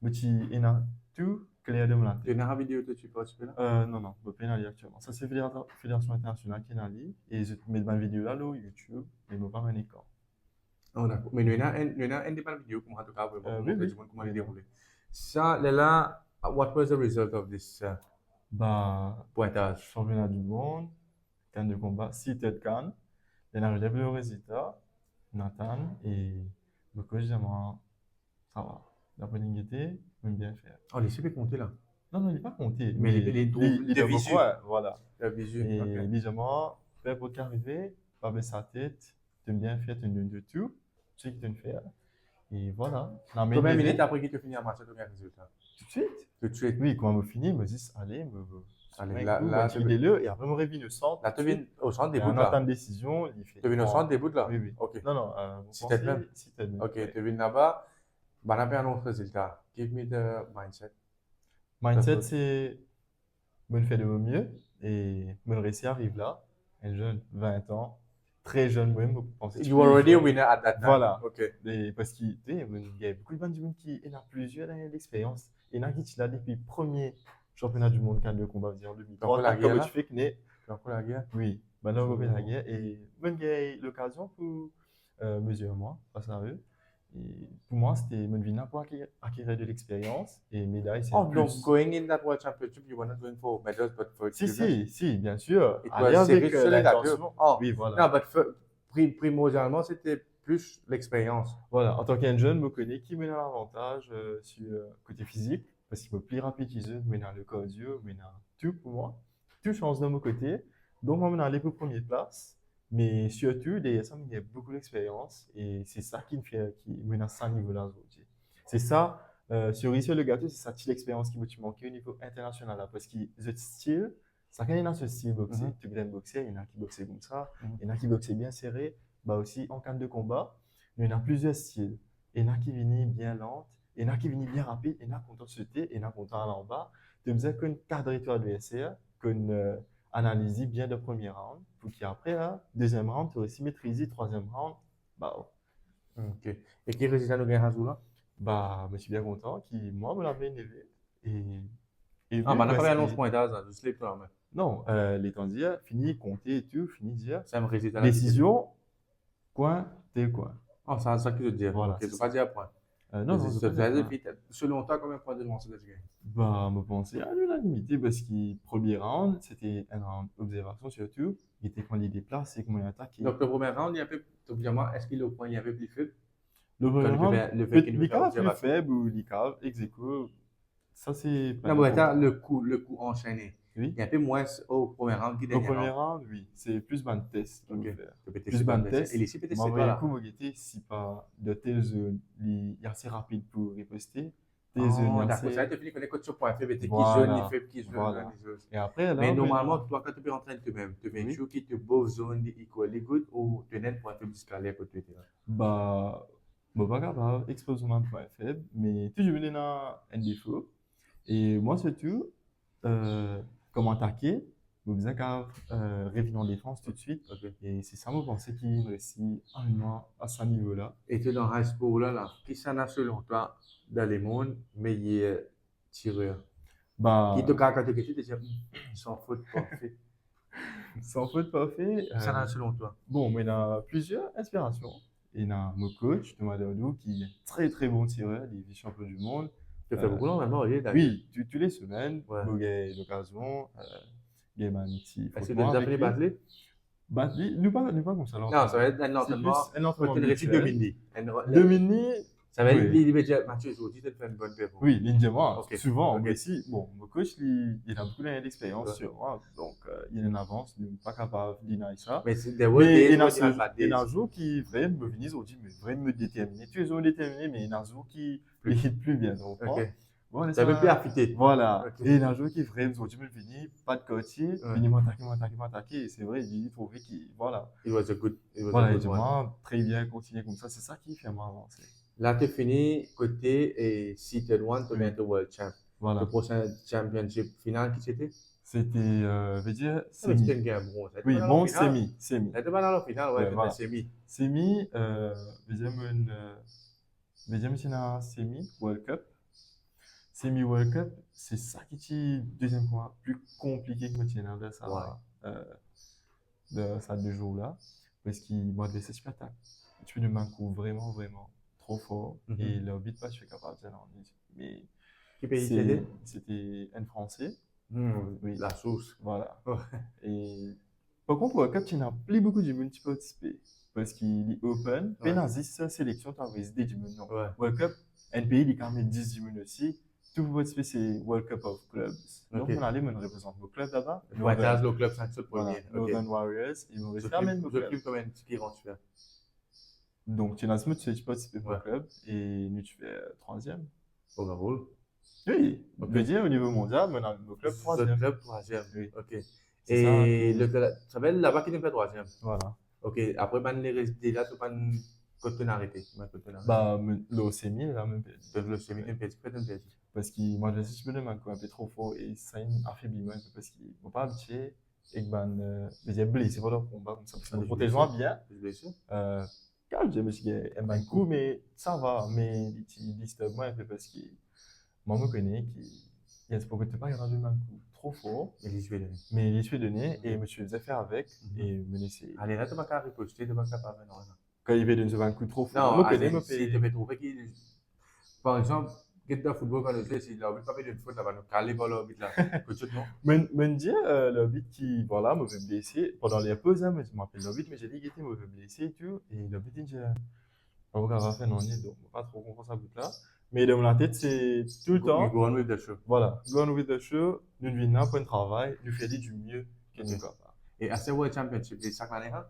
il y a tout clair de mon Tu as une vidéo que tu peux participer là? Non, je ne peux pas y aller actuellement. Ça, c'est la Fédération internationale qui est en ligne. Et je mets ma vidéo là, sur YouTube, mais je ne peux pas mener quand. Oh, d'accord. Mais nous avons une vidéo, comme en tout cas, oui. Comment elle déroule. Ça, là, what was the result of this pointage? Championnat du monde, canne de combat, 6 têtes canne. Il y a le résultat, Nathan, et le coach, ça va. La bonne idée, même bien faire. Oh, les super comptés là? Non, il n'est pas compté. Mais les visu. Voilà. La visu. Et évidemment, faire pour qu'arriver, pas baisser sa tête, de bien faire une de tout, ce qu'il te fait. Et voilà. Combien de minutes après qu'il te finit à match, tu as un résultat? Tout de suite? Oui, quand je finis, je me dis, allez, là, tu es là, et après, je reviens au centre. Là, tu viens au centre des bouts là. là. En décision, il fait. Tu viens au centre des bouts là? Oui. Ok. Non, si tu es même. Ok, tu viens là-bas. On a un autre résultat. Give me the mindset. Mindset, c'est me faire de mon mieux et me réussir à arriver là. Un jeune, 20 ans, très jeune, moi-même. You were already a winner at that time. Voilà. Ok. Parce qu'il y a beaucoup de bandes du monde qui ont plusieurs années d'expérience. Il y en a qui sont là depuis le premier championnat du monde canne de combat en 2003. Comme tu fais que Encore la guerre. Oui, maintenant on revient à la guerre et même j'ai eu l'occasion pour mesurer moi face à eux. Et pour moi, c'était mon vie pour acquérir de l'expérience et médaille, c'est Oh, plus. donc, going in that World Championship, you were not going for medals, but for Si, experience? si, bien sûr. It Aller was avec serious sur les gâteaux. l'intention. Oh, Oui, voilà. non, but primordialement, c'était plus l'expérience. Voilà, en tant qu'un jeune, je me connais qui mène l'avantage sur le côté physique, parce qu'il est plus rapide qu'ils eux, mais dans le cardio, mais dans tout pour moi. Tout change de mon côté. Donc, on m'a allé pour première place. Mais surtout, derrière ça, il y a beaucoup d'expérience et c'est ça qui me fait, qui mène à ce niveau-là aujourd'hui. C'est ça, cerise sur le gâteau, c'est ça, l'expérience qui me manquait au niveau international là, parce que le style, ça quand il y a ce style boxer, tu aimes boxer, il y en a qui boxent comme ça, il y en a qui boxent bien serré, bah aussi en cas de combat, il y en a plusieurs styles. Il y en a qui viennent bien lente, il y en a qui viennent bien rapide, il y en a content de sauter, il y en a content aller en bas. Tu besoin qu'une cadre de adversaire, qu'une analyse bien de premier round, pour qu'après, là, deuxième round, tu aussi maîtrisé, troisième round, bah, Ok. Et quel résultat nous gagnons là? bah, je suis bien content, qui, moi, me l'avait élevé. Et Ah, mais on a parce combien que- de points d'âge, je sais pas. Non, les temps dire, fini, compter et tout, fini dire. C'est un résultat. Décision, coin, tel coin. Oh, c'est ça que je veux dire. Voilà, Ok, c'est tu pas dire point. Non, non, c'est pas ça. Selon toi, combien de points de devance que tu gagnes? Bah, me penser à l'unanimité parce que premier round, c'était un round observation surtout. Il était quand il déplace et comment il attaque. Donc, le premier round, il y a un peu, obligatoirement, est-ce qu'il est au point, il y avait plus faible? Le premier Quand round, le fait qu'il nous fait l'ICAV plus observation. faible ou l'ICAV, ex aequo, ça c'est pas Non, mais important. attends, le coup enchaîné. Oui. Il y a un peu moins au premier round qu'il y a Au premier round, oui, c'est plus ban test. Ok. Plus Plus ban de test. Et ici, peut-être, Moi, c'est voyez pas un coup, là. moi, j'étais, si pas de telle zone, il est assez rapide pour riposter. Des Oh, zones d'accord, assez- ça a été fini, il connaît sur point faible, qui Voilà. zone, il fait, qui zone, Voilà. qui zone. Et après, là, Mais normalement, maintenant- toi, quand tu peux rentrer toi-même, tu mets Oui. toujours qui te beau zone, equally good, ou tu n'aimes pas un peu discalé à côté de toi. Bah, pas capable, exposement point faible, mais toujours venu dans un défaut. Et moi, surtout, comment attaquer, vous besoin qu'à revenir en défense tout de suite. Ok. Et c'est ça, moi, pensais qu'il me réussit à moi à ce niveau-là. Et tu es dans high school là, qui s'en a selon toi dans le monde meilleur tireur? Bah, Qui te quand tu es tu te dis, sans faute parfait. sans faute parfait. Qui s'en a selon toi? Bon, mais il y a plusieurs inspirations. Il y a mon coach, Thomas Daudou, qui est très très bon tireur, il est vice-champion du monde. Tu fais beaucoup normalement, oui, d'accord. Oui, toutes les semaines, Ouais. il y a l'occasion, il y a un petit Est-ce que tu as déjà fait les batteries? Batterie, nous pas comme ça. Non, ça va être un entraînement. C'est un entraînement Tu réussis mutuel. Dominique. Dominique, Ça va être Oui. il va dire, Mathieu, aujourd'hui, tu fais une bonne performance. oui, l'indiamant, Ok. souvent, Ok. mais si, bon, mon coach, il a beaucoup d'expérience Ouais. sur moi, donc il est en avance, il n'est pas capable de denier ça. Mais c'est des Mais days, il y a what you have bad il y days. a un jour qui vraiment me venir aujourd'hui, mais vraiment me déterminer. Tu es déterminé, mais il y a un jour qui ne hit plus bien. Donc, Ok. bon, Ça veut plus affûter. Voilà. Ok. Et il y a un jour qui vraiment aujourd'hui me venir, pas de quartier, Ouais. venir m'attaquer. Et c'est vrai, il trouvait qu'il, voilà. It was a good, it was Voilà, a il good dit, one. moi, très bien, continuer comme ça. C'est ça qui fait moi avancer. Là, tu fini côté et seated one, tu Oui. viens de World Champ. Voilà. Le prochain championship final qui c'était? C'était, veut dire, C'était semi. une game bronze. Oui, bon, semi. C'était pas dans le final, ouais, Ouais, c'était voilà. semi. Semi, deuxième, c'est un semi World Cup. Semi World Cup, c'est ça qui est deuxième point plus compliqué que me tient de ça, de ça 2 jours là, parce qu'il m'a laissé super tard. Tu peux me coup vraiment, vraiment trop fort Mhm. et le beat pas, je suis capable de dire mais Qui pays c'était? c'était un Français, Oui, la sauce. voilà. Ouais. Et par contre, World Cup, tu n'as plus beaucoup de monde qui peut participer parce qu'il est open. Ouais. Mais dans 10 sélections, tu as résidé du monde. Non. Ouais. World Cup, un pays, il est quand même 10 du monde aussi. Tout pour participer, c'est World Cup of Clubs. Donc, Ok. on allait, on représente nos clubs là-bas. Ouais, t'as le club 5 Voilà, premier. Ok. Northern Warriors, ils vont Je rester même nos plus clubs. combien qui rentre tu fais? Donc, tu n'as pas tu participer pour Ouais. le club et nous, tu fais 3e. Au Garoul. Oui, on Ok. peut dire au niveau mondial, mais dans nos clubs, 3e. Club 3e. Oui. Ok. C'est Et ça. le club, ça s'appelle là-bas qui nous fait 3e. Voilà. Ok. Après, ben, les résultats, là, tu peux quand arrêté. Bah, l'OCMI, là, même perdu. Donc, le semi, tu peux perdu. Parce que moi, je suis un peu trop fort et ça affaiblit moi un peu parce qu'il ne faut pas habituer et que ben, blessé pendant le combat comme ça. Parce que Ah, nous protégeons blessé. bien. Tu es blessé? Quand je me suis dit, un coup, mais ça va, mais il disturbe moi un peu parce que moi, je me connais il y a un sport que tu pas regardé un coup trop fort, Et les Suédois. mais il suis donné et monsieur faisait faire avec et me laissait. Allez, là, tu vas pas riposter, tu vas pas capable. Non, Quand il veut donner un coup trop fort, non, moi, allez, me si tu veux trouver qu'il. Par exemple, quand tu as football, quand tu si l'arbitre pas fait de faute, là, va nous caler par l'arbitre là. Peut-être non. me dit l'arbitre qui, voilà, m'avait blessé pendant les pauses, hein, je m'appelle l'arbitre, mais j'ai dit qu'il était mauvais blessé et tout. Et l'arbitre dit, on va faire non, donc pas trop confiance à bout là. Mais dans la tête, c'est tout le temps. Go on with the show. Voilà, go on with the show, nous venons pour un travail, nous faisons du mieux que nous capables. Et à ce World Championship, c'est chaque année, hein?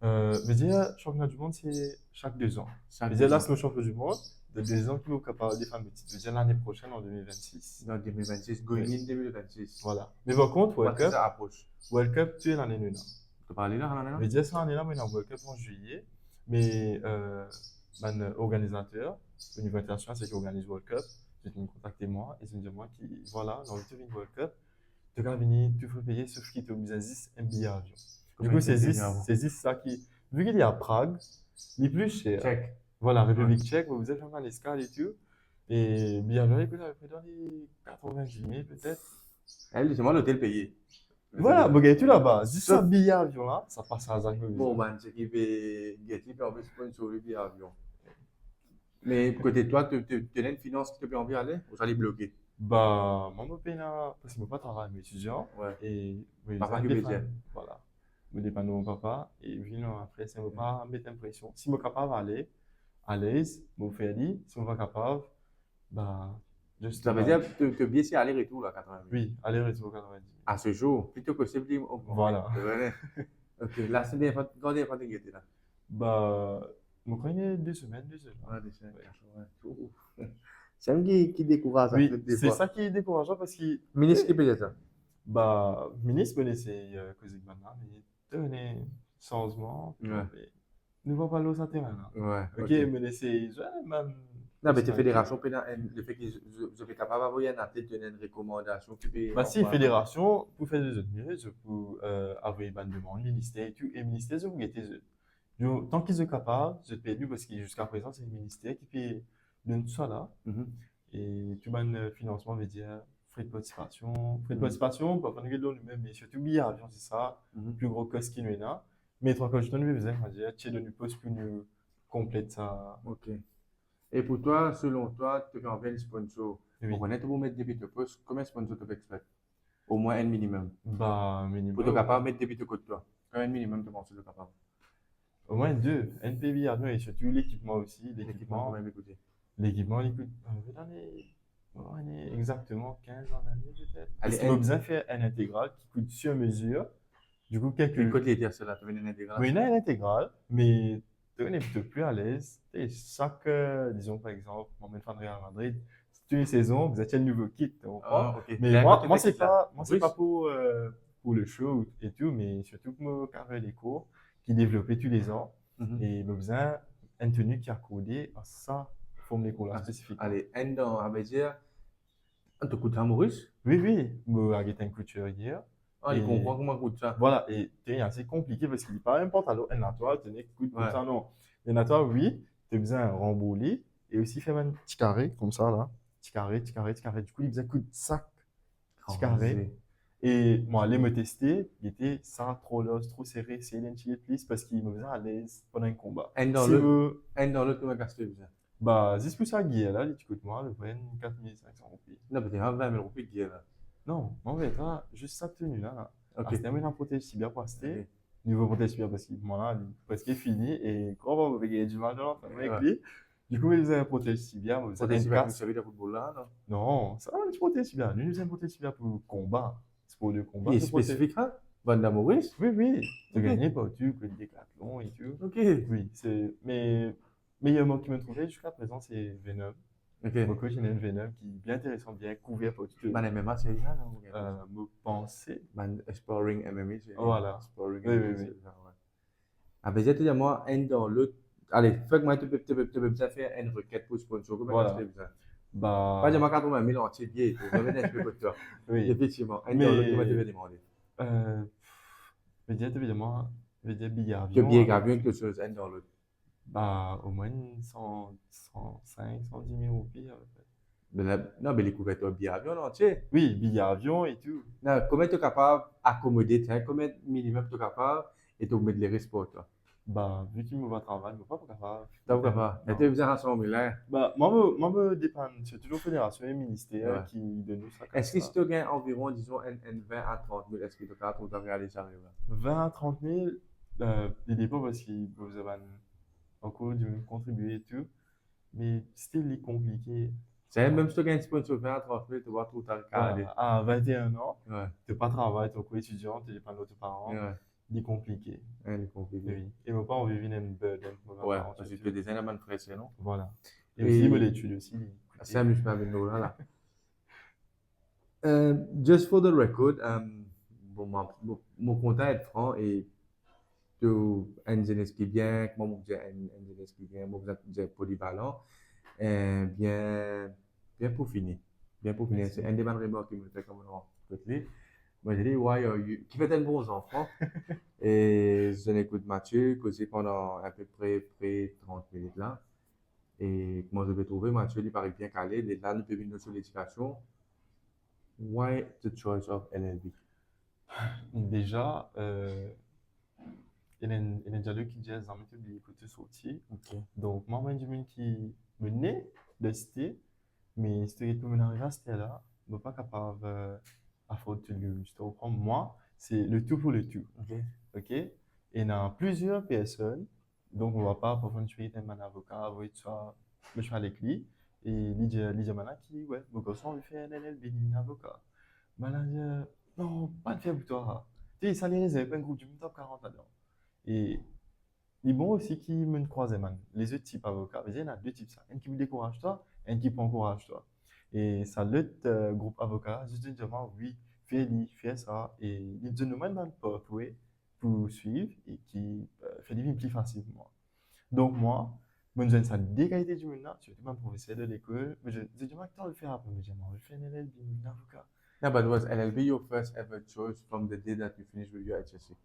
Je veux dire, championnat du monde, c'est chaque 2 ans. Je veux dire, là, c'est le championnat du monde de 2 ans qui nous capable de faire une petite. Je veux dire, l'année prochaine, en 2026. Non, 2026, going in 2026. Voilà. Mais par contre, World Cup, Ça approche. World Cup, tu es l'année 9. Tu parles là, l'année Je veux dire, cette année-là, mais on a World Cup en juillet. Mais organisateur, au niveau international, c'est qui organise World Cup. Ils me contacter moi et ils me dire moi qui, voilà, dans le tour World Cup, tu vas venir, tu faut payer sauf qu'il te oblige à 10 un billet avion. Du coup, c'est 10 ça qui, vu qu'il est à Prague, il est plus cher. Tchèque. Voilà, République tchèque, vous êtes vraiment à l'escale et tout. Et billet avion, écoute, ça va faire dans les 90 000 peut-être. Elle, c'est moi l'hôtel payé. Voilà, bon, tu là-bas, 10 ça billet avion là, ça passe à Zagro. Bon, ben, c'est qui fait Getty, puis en fait, c'est pas une souris billet avion. Mais côté de toi, tu as une finance qui te fait envie d'aller ou ça les bloquer? Bah, moi, je paye là, parce que je ne pas travailler, mais étudiant. Ouais. Et oui, Papa ça qui dépend. paye. Voilà. Je dépends de mon papa. Et puis, non, après, ça ne va pas mettre l'impression. Si je suis capable d'aller à l'aise, je vais faire dit. Si je ne suis pas capable, bah, juste. Ça veut dire que tu billet c'est aller-retour là, 80 000. Oui, aller-retour 90 000. À ce jour, plutôt que c'est plus. Voilà. Ok, là, c'est bien, quand est-ce que tu es là? Bah, je connais 2 semaines, 2 semaines. Ouais, 2 semaines. Ouais. C'est un qui décourage. Oui, c'est ça qui est décourageant parce que. Ministre qui peut ça? Bah, ministre, me laisser causer maintenant, mais donner changement. Ouais. Nous ne voyons pas l'eau sur terrain là. Ouais. Ok, me laisser, même. Non, mais tes fédérations, le fait qu'ils soient capables d'envoyer un athlète, donner une recommandation. Bah, si, fédération, pour faire des autres mieux, je peux avoir une demande, ministère et tout. Et ministère, je vous guetter. Tant qu'ils sont capables, je paye lui parce que jusqu'à présent, c'est le ministère qui paye tout ça là. Et tout le financement veut dire frais de participation. Frais de participation, pour faire nous-mêmes, mais surtout billet avion, c'est ça. Plus gros cost qu'il y a. Mais trois fois, je donne besoin, on va dire, tu donnes une pause pour nous compléter ça. Ok. Et pour toi, selon toi, tu fais enlever le sponsor. Oui. On connaît tout pour mettre débit de poste. Combien de sponsors tu fais exprès? Au moins un minimum. Bah, minimum. Pour être capable de mettre débit de côté toi. Combien de minimum tu penses que tu es capable? Au moins 2. NPB avion et surtout l'équipement aussi. L'équipement, combien il coûte? L'équipement, il coûte exactement 15 à 20 000 peut-être. Allez, on a besoin de faire un intégral qui coûte sur mesure. Du coup, Quel côté était cela? Tu veux une intégrale? Oui, il y a un intégral, mais tu es plutôt plus à l'aise. Chaque, disons par exemple, mon fan Real Madrid, c'est une saison, vous êtes un nouveau kit. Okay. Mais moi c'est pas pour le show et tout, mais surtout pour me carrer les cours qui développent tous les ans. Et j'ai besoin d'une tenue qui a codé à ça, forme les cours là spécifiques. Allez, un dans, on va dire, un te coûte un Maurice? Oui, je j'ai un couturier. Ah, il comprend comment coûte ça. Voilà, et c'est assez compliqué parce qu'il n'est pas un pantalon, un toile, tenez, coûte comme ça, non. Un toile, oui, tu as besoin de rembourser et aussi faire un petit carré, comme ça, là. Petit carré. Du coup, il faisait coup de sac, petit carré. Et moi, aller me tester, il était ça, trop losse, trop serré, c'est un petit plus parce qu'il me faisait à l'aise pendant un combat. Un dans l'autre, comment est-ce que tu fais? Bah, 10 pour ça, Guy, là, il coûte moi, le prix 4 500 roupies. Non, mais tu as 20 000 roupies, Guy, là. Non, en fait, là, juste sa tenue là. Ok. C'est terminé en protège si bien passé. Niveau protège si bien parce que voilà, presque fini. Et quand on va gagner du mal dans l'enfant avec lui, du coup, il faisait un protège si bien. Protège si bien pour servir de football là, non? Non, ça va, il protège si bien. Lui, il faisait un protège si bien pour le combat. C'est pour le combat. Il est spécifique, hein? Van Maurice? Oui. Tu gagnes pas tu que le décathlon et tout. Ok. Oui, c'est. Mais meilleur mot qui me trouvait jusqu'à présent, c'est Venom. Mon coach, il a une Venom qui est bien intéressant, bien couvert pour tout. Man MMA, c'est ça, non? Me penser. Man Sparring MMA, c'est ça. Voilà. Sparring MMA, c'est ça, ouais. Ah, ben, j'ai dit à moi, un dans l'autre. Allez, fais-moi, tu peux faire une requête pour sponsor. Comment tu fais ça? Bah. Pas de 80 000 entiers billets, tu vas venir expliquer toi. Oui. Effectivement. Un dans l'autre, comment tu vas demander? Je vais dire évidemment, billet avion. Que billet avion, quelque chose, un dans l'autre. Bah, au moins 105, 110 000 roupies. Non, mais les couvertures billet avion entier. Oui, billets avion et tout. Non, comment tu es capable d'accommoder, combien de minimum tu es capable et tu mettre les risques pour toi? Bah, vu qu'il me va travailler, je ne pas capable. Tu n'es pas. Non. Et tu es ensemble là. Bah, moi, me dépend. C'est toujours fédération et ministère Ouais. qui donne nous ça. Est-ce que si tu gagnes environ, disons, 20 à 30 000, est-ce que tu es capable de réaliser ça? 20 à 30 000, des dépôts parce qu'ils peuvent encore du contribuer et tout. Mais still, il compliqué. C'est même si tu gagnes un sponsor 20 à 30 000, tu vas tout le cadre. À 21 ans, Ouais. tu n'as pas de travail, tu es étudiant, tu dépends de tes parents. Ouais. C'est compliqué. Ouais, c'est compliqué. Oui. Et mes parents vivent une burden. Ouais, parce que tu es des éléments de pression, non? Voilà. Et- Et aussi, moi, l'étude aussi. C'est amusant avec nous là. Just for the record, bon, mon content est franc et tu un jeunesse qui est bien, moi, je un jeunesse qui est bien, moi, je polyvalent, bien pour finir. Bien pour finir. C'est un des bonnes remarques qui me fait comme on côté. Moi, j'ai dit, why are you, qui fait un bon enfant. Et je l'écoute Mathieu, causé pendant à peu près 30 minutes là. Et comment je vais trouver, Mathieu, il paraît bien calé, il est là, nous peut venir sur l'éducation. Why the choice of LLB? Déjà, il y a déjà deux qui disent dans mes publics pour te sortir. Ok. Donc, moi, je me qui me naît de cité, mais c'était pour me arriver à cette là, je ne suis pas capable à faire tout le je te reprends. Moi, c'est le tout pour le tout. Ok. Ok? Et il y a plusieurs personnes, donc on ne va pas prendre un avocat, vous tu vois, je suis avec lui, et Lydia Mana qui, ouais, mon garçon, on veut faire un LLB, un avocat. Manager, non, pas de faire pour toi. Tu sais, ça les réserve, un groupe du top 40 là-dedans. Et les bons aussi qui me croisent, man. Les autres types avocats, il y en a deux types ça. Un qui me décourage toi, un qui encourage toi. Et ça, l'autre groupe avocat, je dis vraiment, oui, fais ça. Et ils donnent même un pathway pour suivre et qui fait des vies plus facilement. Donc, moi, je donne ça dès qualité du monde, je suis un professeur de l'école, mais je dis, je vais le faire après, mais je vais faire un LLB, un avocat. Yeah, but was LLB your first ever choice from the day that you finished with your HSC?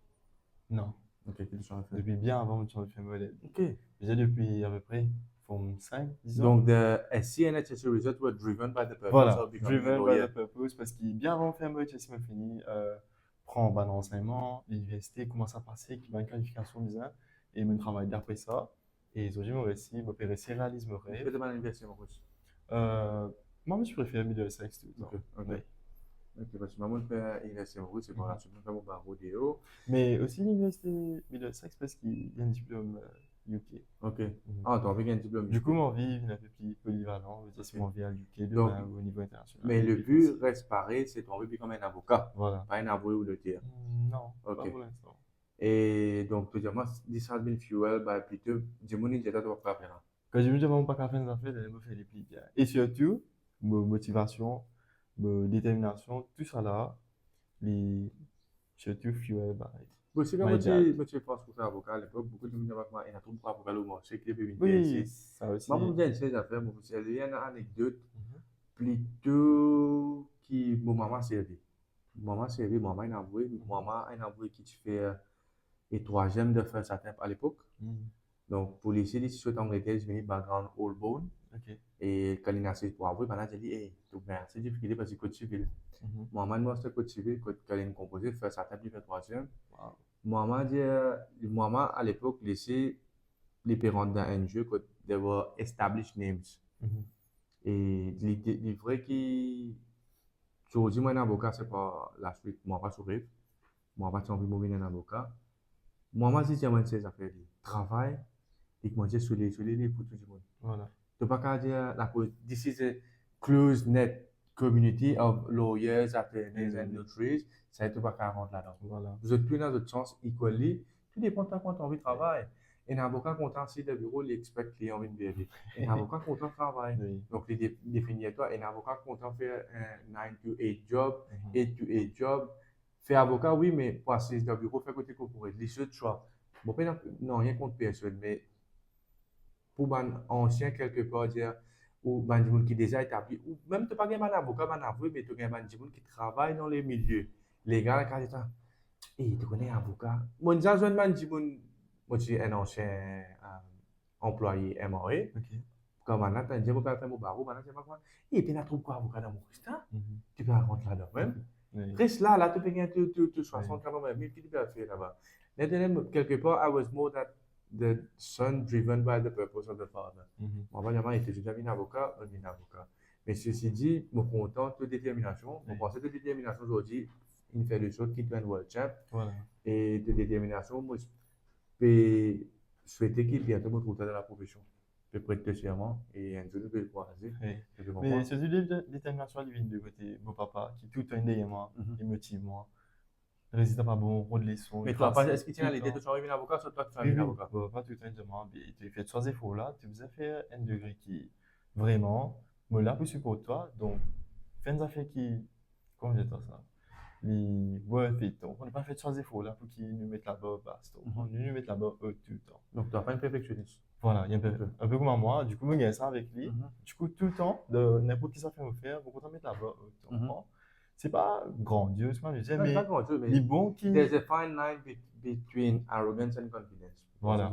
Non. Ok, tu l'as fait. Depuis bien avant que je le fais modèle. Ok. Déjà depuis à peu près forme 5, 10 ans. Donc, the SC and HSC results were driven by the purpose Voilà, of becoming a driven by lawyer. the purpose, parce qu'il bien avant de faire un HSC, m'a fini, prend un bon enseignement, l'université commence à passer, qui va une qualification bizarre, et mon travail d'après ça. Et aujourd'hui, mon récit, mon récit réalise mon Tu fais rêve. de l'université, en plus. Moi, je préfère Middlesex tout le temps. Ok, ok. Oui. Ok, parce que maman fait l'université, en plus, c'est bon, là, tu peux faire mon barreau déo. Mais aussi l'université Middlesex, parce qu'il y a un diplôme UK. Ok. Mhm. Ah, t'as envie qu'il y ait un diplôme. Du coup, mon vie est un peu plus polyvalent, je veux dire, c'est mon vie à UK, Donc, demain, au niveau international. Mais le Plus but facile. reste pareil, c'est ton but comme un avocat, Voilà. pas un avoué ou le tir. Non, Ok. pas pour l'instant. Et donc, tu dis, moi, this has been fueled by plutôt, dis-moi, j'ai pas de faire. Quand je me dis vraiment pas qu'à faire des affaires, elle me fait les plis bien. Et surtout, ma motivation, ma détermination, tout ça là, les surtout fuel by. Bon, c'est comme My dad. tu penses pour faire avocat à l'époque, beaucoup de gens m'ont dit, il y a trop de avocat au marché qui est venu Oui, ici. ça aussi. Moi, je me dis, c'est des affaires, moi, c'est il y a une anecdote Mhm. plutôt qui, mon maman servi. Maman servi, maman a avoué, maman a avoué qui tu fais et troisième de faire sa tête à l'époque. Mhm. Donc, pour les séries, si tu es en Angleterre, je venais background Old Bone. Ok. Et quand il a essayé pour avouer, maintenant, j'ai dit, hey, tout bien, c'est difficile parce que c'est code civil. Mhm. Maman, moi, c'est code civil, quand il a composé, faire sa tête, il fait troisième. Wow. Maman dit, maman, à l'époque, laissait les parents dans un jeu, quand they were established names. Mhm. Et il est vrai que, tu dis, moi, un avocat, c'est pas la suite. Moi, pas sourire. Moi, pas envie de mourir un avocat. Moi, si tu as ces affaires, travail, et que moi, j'ai sur les pour tout le monde. Voilà. Tu peux pas qu'à dire, la cause, this is a closed net community of lawyers, attorneys, and notaries. Ça, tu peux pas qu'à rentrer là-dedans. Voilà. Vous êtes plus dans votre chance equally. Tout dépend de quand tu as envie de travailler. Un avocat content, si le bureau, il expecte qu'il ait envie de vivre. Un avocat content travaille. Oui. Donc, il définit toi, un avocat content fait un 9 to 8 job, Mhm. 8 to 8 job. Fait avocat, oui, mais pour assister dans le bureau, fait côté corporate. Les choses, choix. Bon, non, rien contre personne, mais pour un ancien quelque part, dire, ou ben du monde qui est déjà établi, ou même tu pas un avocat, un avoué, mais tu as un du monde qui travaille dans les milieux légaux, quand tu dis, tu connais un avocat. Moi, j'ai un man du monde, moi, je suis un ancien employé MRA. Ok. Comme maintenant, tu as dit, on peut faire mon barreau, maintenant, tu sais pas quoi. Et puis, tu trouves quoi, avocat dans mon restaurant? Mhm. Tu peux rentrer là-dedans même. Oui. Reste là, tu peux gagner 60, 80 000, tu peux faire là-bas. Quelque part, I was more that the son driven by the purpose of the father. Mhm. Mon papa, il était déjà un avocat, un avocat. Mais ceci dit, je suis content de détermination. Je pense que de détermination aujourd'hui, il fait des choses qui deviennent world champ. Voilà. Et de détermination, moi, je peux souhaiter qu'il bientôt me trouve dans la profession. Je peux prêter serment et un jour, je peux le croiser. Oui. Mais c'est une détermination qui vient de côté mon papa, qui tout un derrière moi, il motive moi. Résiste pas bon, rôle de leçons. Mais toi, est-ce qu'il tient à l'idée de changer avocat, soit toi tu fais un avocat? Pas tout un demande. Tu fais trois efforts là, tu faisais faire un degré qui vraiment me l'a plus pour toi. Donc, fais une affaire qui, comment je dis ça? Les worth it. Donc, on n'a pas fait trois efforts là pour qu'ils nous mettent là-bas, basta. On nous met là-bas tout le temps. Donc, tu n'as pas un perfectionniste. Voilà, il y a un peu comme moi. Du coup, je gagne ça avec lui. Du coup, tout le temps, de n'importe qui ça fait me faire, vous comptez mettre là-bas tout le temps. C'est pas grandiose, comme je disais, mais les bons qui. There's a fine line between arrogance and confidence. Voilà.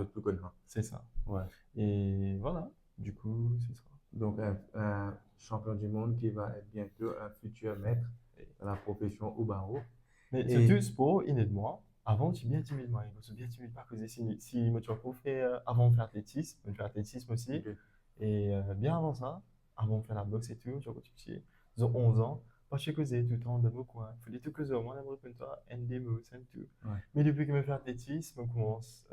C'est ça. Ouais. Et voilà, du coup, c'est ça. Donc, un champion du monde qui va être bientôt un futur maître dans la profession au barreau. Mais surtout, sport, il est de moi. Avant, tu es bien timide, moi. Je suis bien timide parce que si moi, tu as fait avant de faire athlétisme, je fais athlétisme aussi. Okay. Et bien avant ça, avant de faire la boxe et tout, tu as continué. Ils ont 11 ans. Moi, je causé tout le temps dans mon coin. Il faut tout causer au moins, on comme toi, des mots, c'est tout. Ouais. Mais depuis que je fais athlétisme, on commence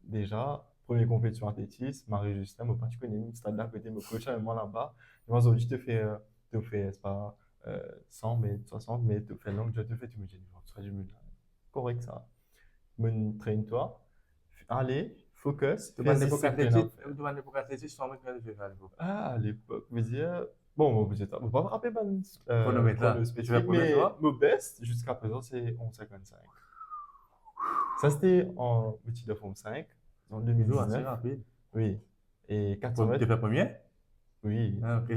déjà, première compétition athlétisme, Marie-Justin, moi, tu connais, une stade d'à côté, mon coach, moi là-bas. Moi, je te fais, c'est pas 100 mètres, 60 mètres, tu fais long, je te fais, tu me dis, tu fais du mieux. Correct, ça. Bon, traîne-toi. Allez, focus. Tu vas à l'époque athlétisme, 100 mètres, tu fais à l'époque. Ah, à l'époque, je veux dire. Bon, je ne vais pas me rappeler chronomètre spécifique, mais mon best jusqu'à présent, c'est 11,55. Ça, c'était en petit de forme 5, en 2019. C'est rapide. Oui. Et 400 mètres. Tu fais premier? Oui. Ah, ok.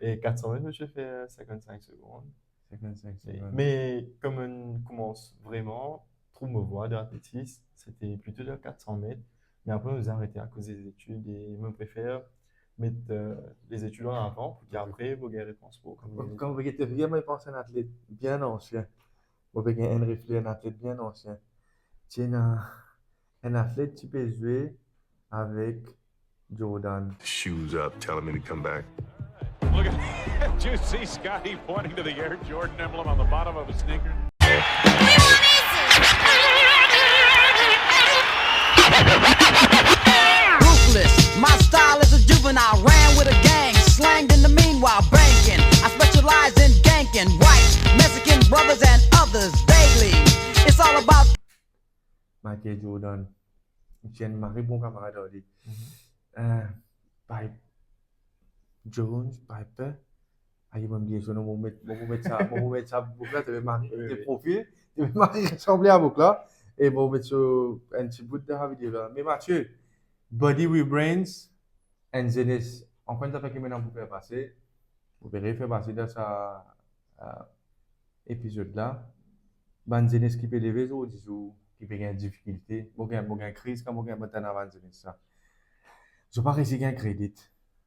Et 400 mètres, je fais 55 secondes. 55 secondes. Mais comme on commence vraiment, trop me voir de l'athlétisme, c'était plutôt de 400 mètres. Mais après, on nous a arrêté à cause des études et je préfère mettre les études en avant pour qu'après, vous gagnez réponse pour. Quand vous êtes vraiment pensé à un athlète bien ancien, vous avez un réflexe, un athlète bien ancien. Tu es un athlète qui peut jouer avec Jordan. Shoes up, telling me to come back. Look at, did you see Scotty pointing to the Air Jordan emblem on the bottom of his sneaker? My style is a juvenile, ran with a gang, slanged in the meanwhile, banking. I specialize in ganking, white, Mexican brothers and others daily. It's all about Michael Jordan. J'ai un mari bon camarade aujourd'hui. Pipe Jones, Piper. Il va me dire, je vais vous mettre ça, vous là, tu vas marier tes profils, tu vas marier ressembler à vous là, et vous mettre sur un petit bout de la vidéo là. Mais Mathieu, Body with Brains and Zenis. En fait, ça fait que maintenant vous pouvez passer. Vous verrez faire passer dans ce épisode là. Ban Zenis qui peut lever ou qui peut gagner difficulté. Vous gagnez crise quand vous gagnez maintenant avant Zenis ça. Je ne vais pas réussir à gagner crédit.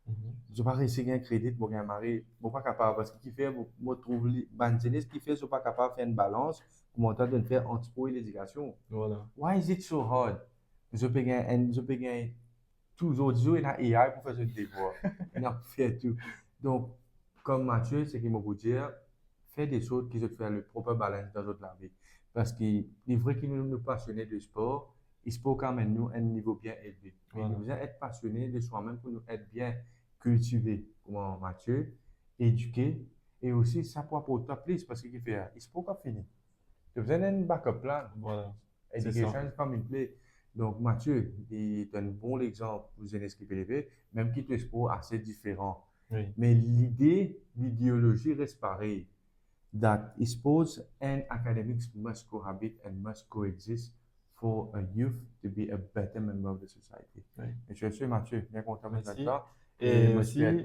Je ne vais pas réussir à gagner crédit pour gagner mari. Je ne suis pas capable parce qu'il fait, je trouve Ban Zenis qui fait, je ne suis pas capable de faire une balance pour monter de faire entre sport et l'éducation. Voilà. Why is it so hard? Je peux gagner toujours une AI pour faire ce devoir. Il a fait tout. Donc, comme Mathieu, c'est qu'il m'a dit dire, fais des choses qui te font le propre balance dans notre vie. Parce qu'il est vrai que nous passionnés de sport, il sport quand même nous à un niveau bien élevé. Mais nous devons être passionnés de soi-même pour nous être bien cultivés, comme Mathieu, éduqués. Et aussi, ça pour toi plus, parce qu'il fait, il sport pas fini. Tu as besoin d'un backup plan. Voilà. Education comme une play. Donc, Mathieu, il est un bon exemple pour les qui peut lever, même qui est sport assez différent. Oui. Mais l'idéologie reste pareille. That sports and academics must cohabit and must coexist for a youth to be a better member of the society. Oui. Et je suis Mathieu, bien content de ça. Et aussi, un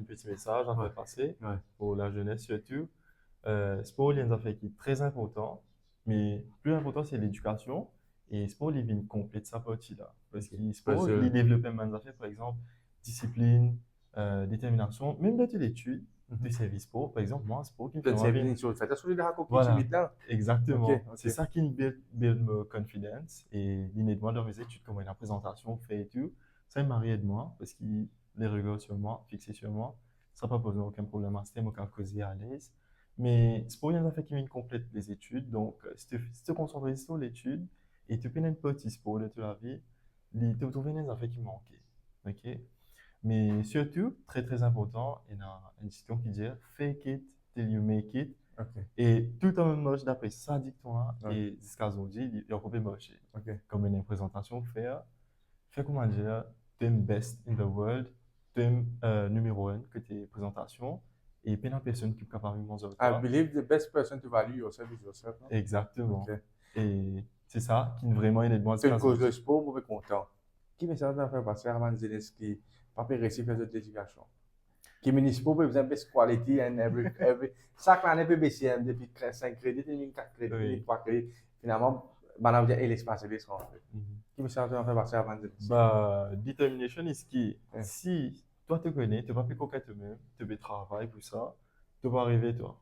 petit message à faire passer pour la jeunesse surtout. Sport, il y a une affaire qui est très important, mais plus important, c'est l'éducation. Et sport, il vient compléter sa partie là. Parce que sport, il développe même des affaires, par exemple, discipline, détermination, même dans l'étude de service sport. Par exemple, moi, sport qui me fait Donc, c'est envie. une chose. Faites sur les raconter Voilà. là. Exactement. Ok, ok. C'est ça qui me build ma confidence. Et moi dans mes études, comme la présentation fait et tout, ça il m'arrive de moi parce qu'il les regards sur moi, fixés sur moi. Ça n'a pas posé aucun problème à ce thème, aucun causé à l'aise. Mais c'est pour une affaire qui me complète les études. Donc, si tu te concentres sur l'étude et tu fais une petite sport de toute la vie, tu trouves une affaire qui manquait. Ok? Mais surtout, très très important, il y a une citation qui dit fake it till you make it. Ok. Et tout en même moche d'après ça dicton-là, Ouais. et jusqu'à aujourd'hui, il y a coupé moche. Ok. Comme une présentation, fait comment dire, thème best in the world, thème numéro 1 que tes présentations, et plein de personnes qui sont capables de manger. I believe the best person to value yourself is yourself. Non? Exactement. Ok. Et c'est ça qui vraiment aide moi. C'est une cause de sport, mauvais content. Qui me sert à faire passer à Zelensky, pas réussi à faire de l'éducation. Qui me dit pour vous avez best quality and every chaque année peut baisser depuis 5 crédits, 4 crédits, 3 crédits. Finalement, madame dit l'espace est ce qu'on fait. Qui me sert à faire passer à Zelensky. Bah, determination est qui si toi te connais, tu vas pas coquer toi-même, tu vas travailler pour ça, tu vas arriver toi.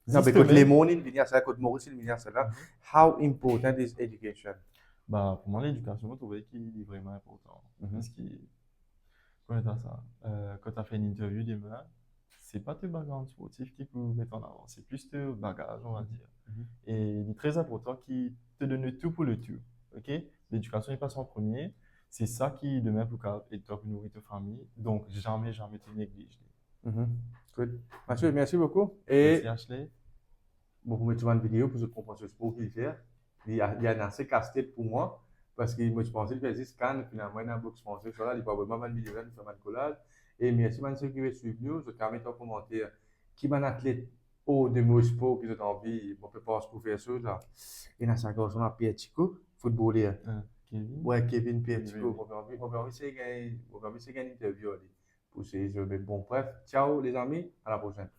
Non, mais quand les mots ils viennent ça, quand Maurice il vient ça là, how important is education? Bah, pour moi, l'éducation, je trouvais qu'il est vraiment important. Parce que, comment dire ça? Quand tu as fait une interview demain, c'est pas tes bagages sportifs qui peuvent mettre en avant, c'est plus tes bagages, on va dire. Et il est très important qu'il te donne tout pour le tout. Ok? L'éducation est pas son premier. C'est ça qui, demain, pour et toi, pour nourrir ta famille. Donc, jamais te négliger. Good. Mathieu, merci beaucoup. Et merci, Ashley. Bon, vous mettez une vidéo pour que je comprenne ce sport qu'il fait. Il y a un assez casse-tête pour moi parce que moi je pensais qu'il faisait scan finalement il y a un box sponsor sur là il va vraiment une vidéo il fait un collage et merci à ceux qui veulent suivre nous je vais mettre en commentaire qui est un athlète haut de mon sport qui ont envie on peut pas pour faire ça là il y a un garçon à Pierre Chico footballeur Kevin ouais Kevin Pierre Chico on va envie c'est gagner une interview pour ces jeux mais bon bref ciao les amis à la prochaine.